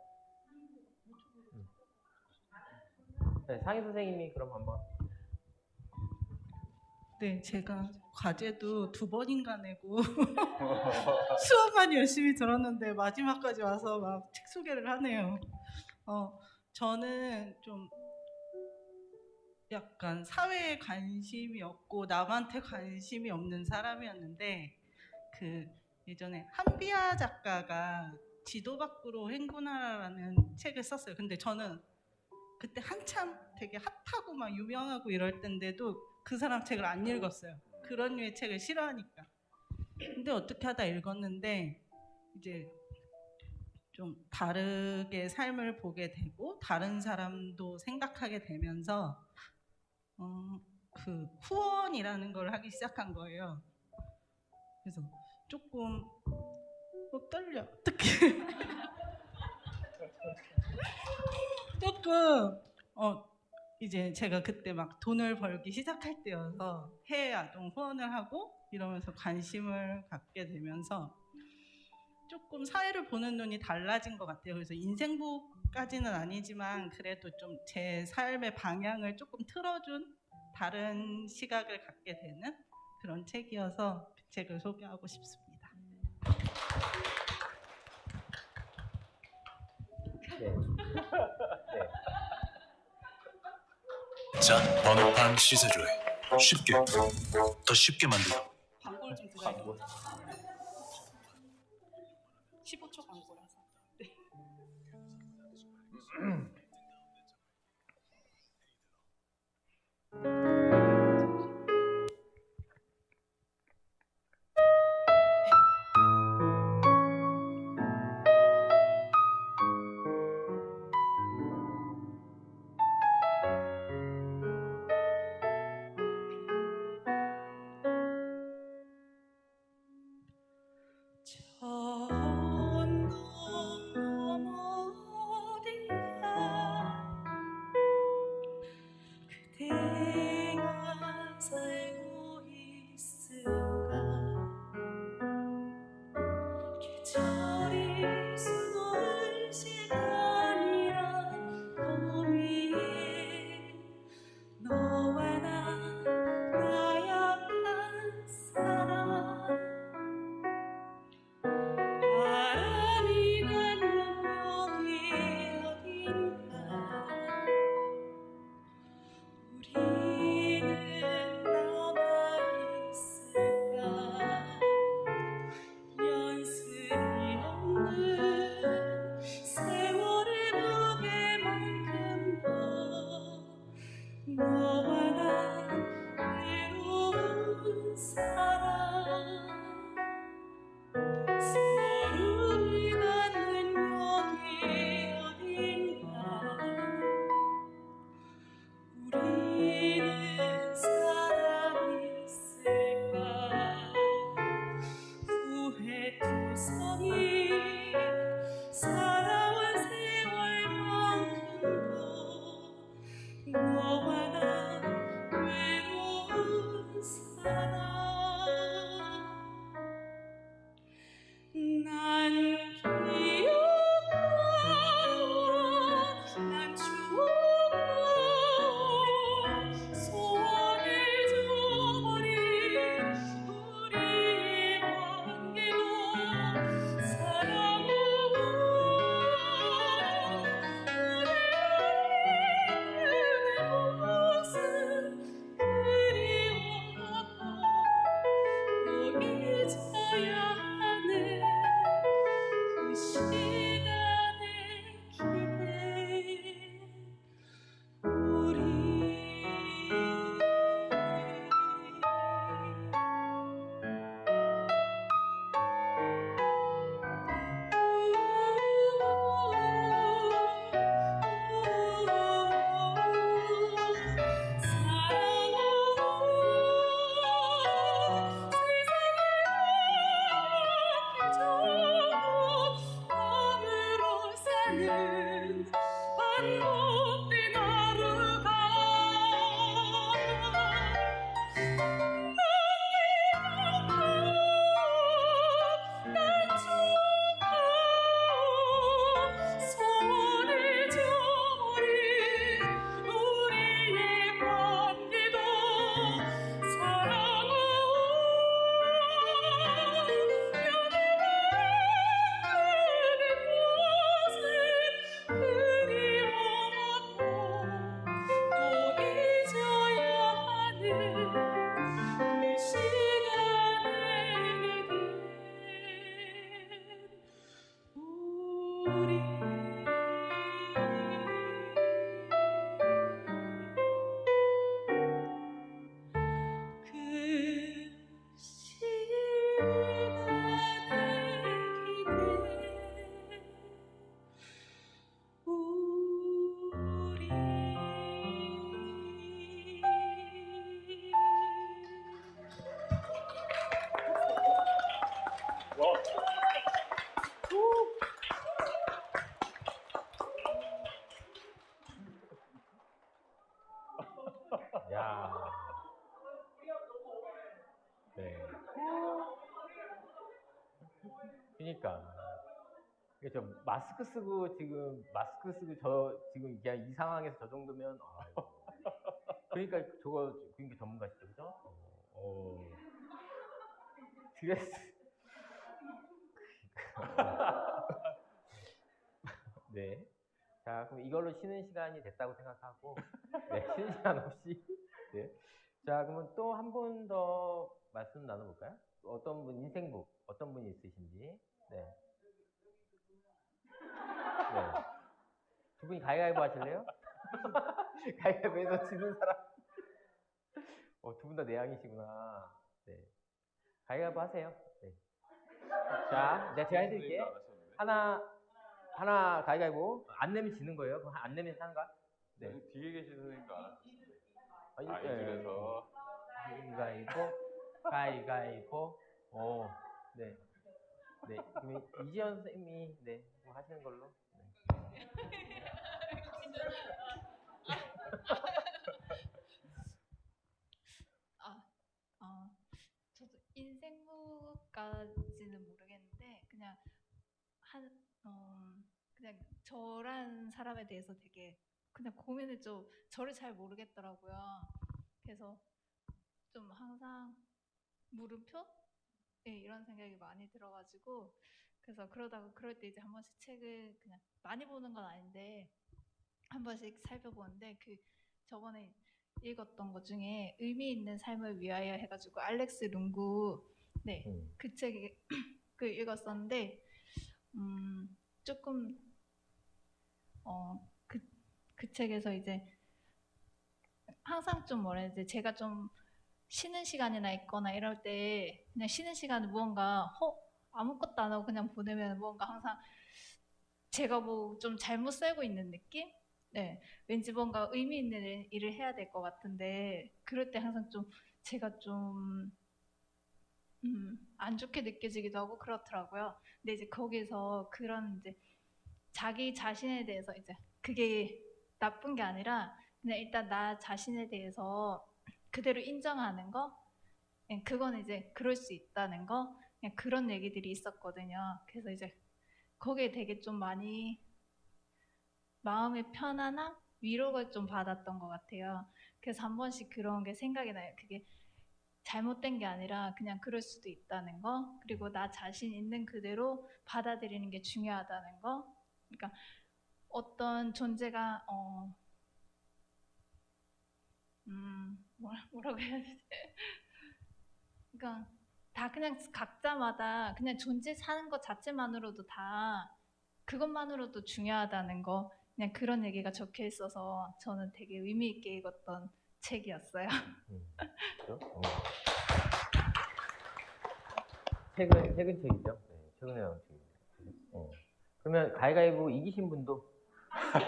Speaker 1: 네, 상희 선생님이 그럼 한번.
Speaker 9: 네, 제가 과제도 2번인가 내고 수업만 열심히 들었는데 마지막까지 와서 막 책 소개를 하네요. 저는 좀 약간 사회에 관심이 없고 남한테 관심이 없는 사람이었는데 그 예전에 한비아 작가가 지도 밖으로 행군하라는 책을 썼어요. 근데 저는 그때 한참 되게 핫하고 막 유명하고 이럴 때인데도 그 사람 책을 안 읽었어요. 그런 류의 책을 싫어하니까. 근데 어떻게 하다 읽었는데 이제 좀 다르게 삶을 보게 되고 다른 사람도 생각하게 되면서 그 후원이라는 걸 하기 시작한 거예요. 그래서 조금 떨려. 어떡해. 조금 이제 제가 그때 막 돈을 벌기 시작할 때여서 해외 아동 후원을 하고 이러면서 관심을 갖게 되면서 조금 사회를 보는 눈이 달라진 것 같아요. 그래서 인생부까지는 아니지만 그래도 좀 제 삶의 방향을 조금 틀어준 다른 시각을 갖게 되는 그런 책이어서 책을 소개하고 싶습니다.
Speaker 1: 네. 네.
Speaker 10: 자, 번호판 시세조회 쉽게 더 쉽게 만들어.
Speaker 8: 광고를 좀 드려요. 15초 광고라서. 네.
Speaker 4: 전 너머 어디야 그대
Speaker 1: 그러니까. 저 마스크 쓰고 저 지금 그냥 이 상황에서 저 정도면 아이고. 그러니까 저거 그러니까 전문가시죠, 그죠? 스트레스. 네. 자, 그럼 이걸로 쉬는 시간이 됐다고 생각하고, 네, 쉬는 시간 없이. 네. 자, 그러면 또 한 분 더 말씀 나눠볼까요? 어떤 분, 인생북, 어떤 분이 있으신지. 네. 네. 두 분이 가위바위보 하실래요? 가위바위보에서 지는 사람. 두 분 다 내향이시구나. 네. 가위바위보 하세요. 네. 자, 제가 해드릴게요. 하나 가위바위보. 안 내면 지는 거예요. 그럼 안 내면 사는 거야? 네.
Speaker 2: 뒤에 계신 선생님도 안 하셨는데.
Speaker 1: 이쪽에서. 가위바위보. 네. 네. 그럼 이지연 선생님이, 네, 뭐 하시는 걸로. 네.
Speaker 6: 저도 인생무까지는 모르겠는데 그냥 저란 사람에 대해서 되게 그냥 고민을 좀 저를 잘 모르겠더라고요. 그래서 좀 항상 물음표? 네, 이런 생각이 많이 들어가지고 그래서 그러다가 그럴 때 이제 한 번씩 책을 그냥 많이 보는 건 아닌데 한 번씩 살펴보는데 저번에 읽었던 것 중에 의미 있는 삶을 위하여 해가지고 알렉스 룽구 그 책 읽었었는데 조금 그 책에서 이제 항상 좀 제가 좀 쉬는 시간이나 있거나 이럴 때 그냥 쉬는 시간에 무언가 아무것도 안 하고 그냥 보내면 뭔가 항상 제가 뭐 좀 잘못 살고 있는 느낌? 네, 왠지 뭔가 의미 있는 일을 해야 될 것 같은데 그럴 때 항상 좀 제가 좀 안 좋게 느껴지기도 하고 그렇더라고요. 근데 이제 거기서 그런 이제 자기 자신에 대해서 이제 그게 나쁜 게 아니라 그냥 일단 나 자신에 대해서 그대로 인정하는 거, 그건 이제 그럴 수 있다는 거, 그냥 그런 얘기들이 있었거든요. 그래서 이제 거기에 되게 좀 많이 마음의 편안함, 위로가 좀 받았던 것 같아요. 그래서 한 번씩 그런 게 생각이 나요. 그게 잘못된 게 아니라 그냥 그럴 수도 있다는 거, 그리고 나 자신 있는 그대로 받아들이는 게 중요하다는 거. 그러니까 어떤 존재가 뭐라고 해야 되지? 그러니까 다 그냥 각자마다 그냥 존재 사는 것 자체만으로도 다 그것만으로도 중요하다는 거, 그냥 그런 얘기가 적혀 있어서 저는 되게 의미 있게 읽었던 책이었어요.
Speaker 1: 최근 책이죠. 네, 최근에 나온 책이죠. 그러면 가위바위보 이기신 분도 네.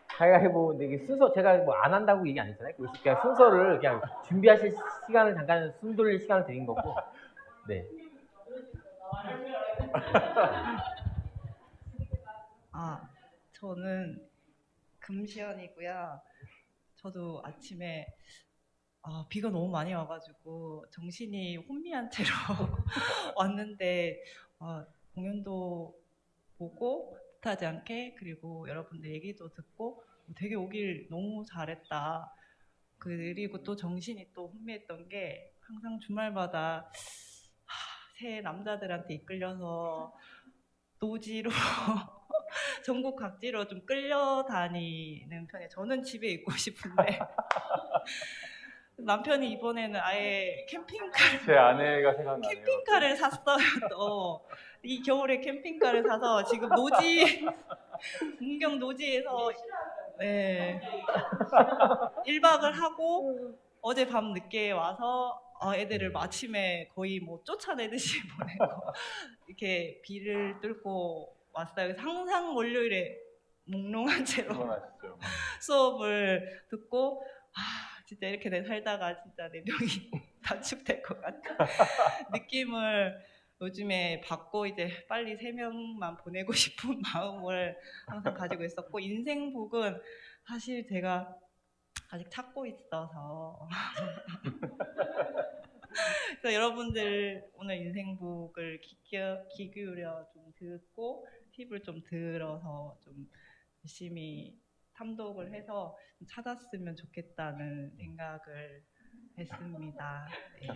Speaker 1: 가위바위보 근데 이게 순서 제가 뭐 안 한다고 얘기 안 했잖아요. 그냥 순서를 그냥 준비하실 시간을 잠깐 숨 돌릴 시간을 드린 거고. 네.
Speaker 7: 저는 금시연이고요. 저도 아침에 비가 너무 많이 와가지고 정신이 혼미한 채로 왔는데 공연도 보고 뜻하지 않게 그리고 여러분들 얘기도 듣고 되게 오길 너무 잘했다. 그리고 또 정신이 또 혼미했던 게 항상 주말마다 새 남자들한테 이끌려서 노지로 전국 각지로 좀 끌려다니는 편이에요. 저는 집에 있고 싶은데 남편이 이번에는 아예
Speaker 2: 제 아내가 생각나네요.
Speaker 7: 캠핑카를 샀어요. 이 겨울에 캠핑카를 사서 지금 문경 노지에서 1박을 하고 어제 밤 늦게 와서 애들을 아침에 거의 뭐 쫓아내듯이 보내고 이렇게 비를 뚫고 왔어요. 그래서 항상 월요일에 몽롱한 채로 수업을 듣고 진짜 이렇게 살다가 진짜 내 명이 단축될 것 같은 느낌을 요즘에 받고 이제 빨리 3명만 보내고 싶은 마음을 항상 가지고 있었고 인생북은 사실 제가 아직 찾고 있어서
Speaker 9: 그래서 여러분들 오늘 인생북을 귀 기울여 좀 듣고 팁을 좀 들어서 좀 열심히 탐독을 해서 좀 찾았으면 좋겠다는 생각을 했습니다. 네.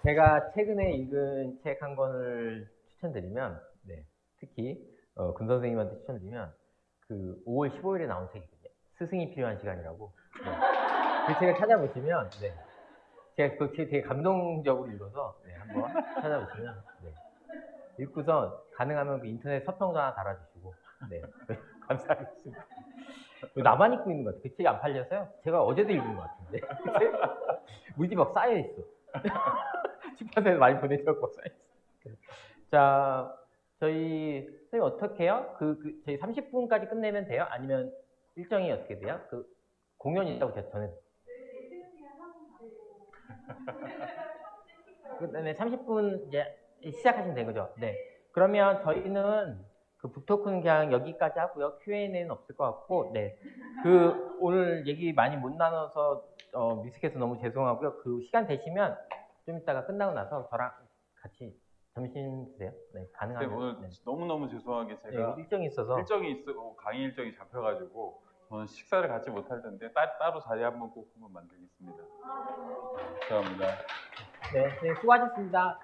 Speaker 1: 제가 최근에 읽은 책 한 권을 추천드리면, 네, 특히 군 선생님한테 추천드리면 그 5월 15일에 나온 책이거든요. 스승이 필요한 시간이라고. 네. 그 책을 찾아보시면, 네, 제가 그 책 되게 감동적으로 읽어서 네, 한번 찾아보시면, 네, 읽고서 가능하면 그 인터넷 서평도 하나 달아주시고, 네, 감사하겠습니다. 나만 읽고 있는 것 같아요. 그 책이 안 팔려서요. 제가 어제도 읽은 것 같은데 우리 집 막 쌓여 있어. 출판사에서 많이 보내줘서 쌓여 있어. 자, 저희 선생님 어떻게 해요? 저희 30분까지 끝내면 돼요? 아니면 일정이 어떻게 돼요? 그 공연이 있다고 제가 전에. 네, 30분 이제 시작하시면 된 거죠. 네. 그러면 저희는 그 북토크는 그냥 여기까지 하고요. Q&A는 없을 것 같고, 네. 그 오늘 얘기 많이 못 나눠서 미숙해서 너무 죄송하고요. 그 시간 되시면 좀 이따가 끝나고 나서 저랑 같이 점심 드세요. 네, 가능하면.
Speaker 2: 네, 오늘
Speaker 1: 네.
Speaker 2: 너무너무 죄송하게 제가
Speaker 1: 네, 일정이 있어서
Speaker 2: 강의 일정이 잡혀가지고 저는 식사를 같이 못할 텐데 따로 자리 한번 꼭 한번 만들겠습니다. 감사합니다.
Speaker 1: 네, 수고하셨습니다.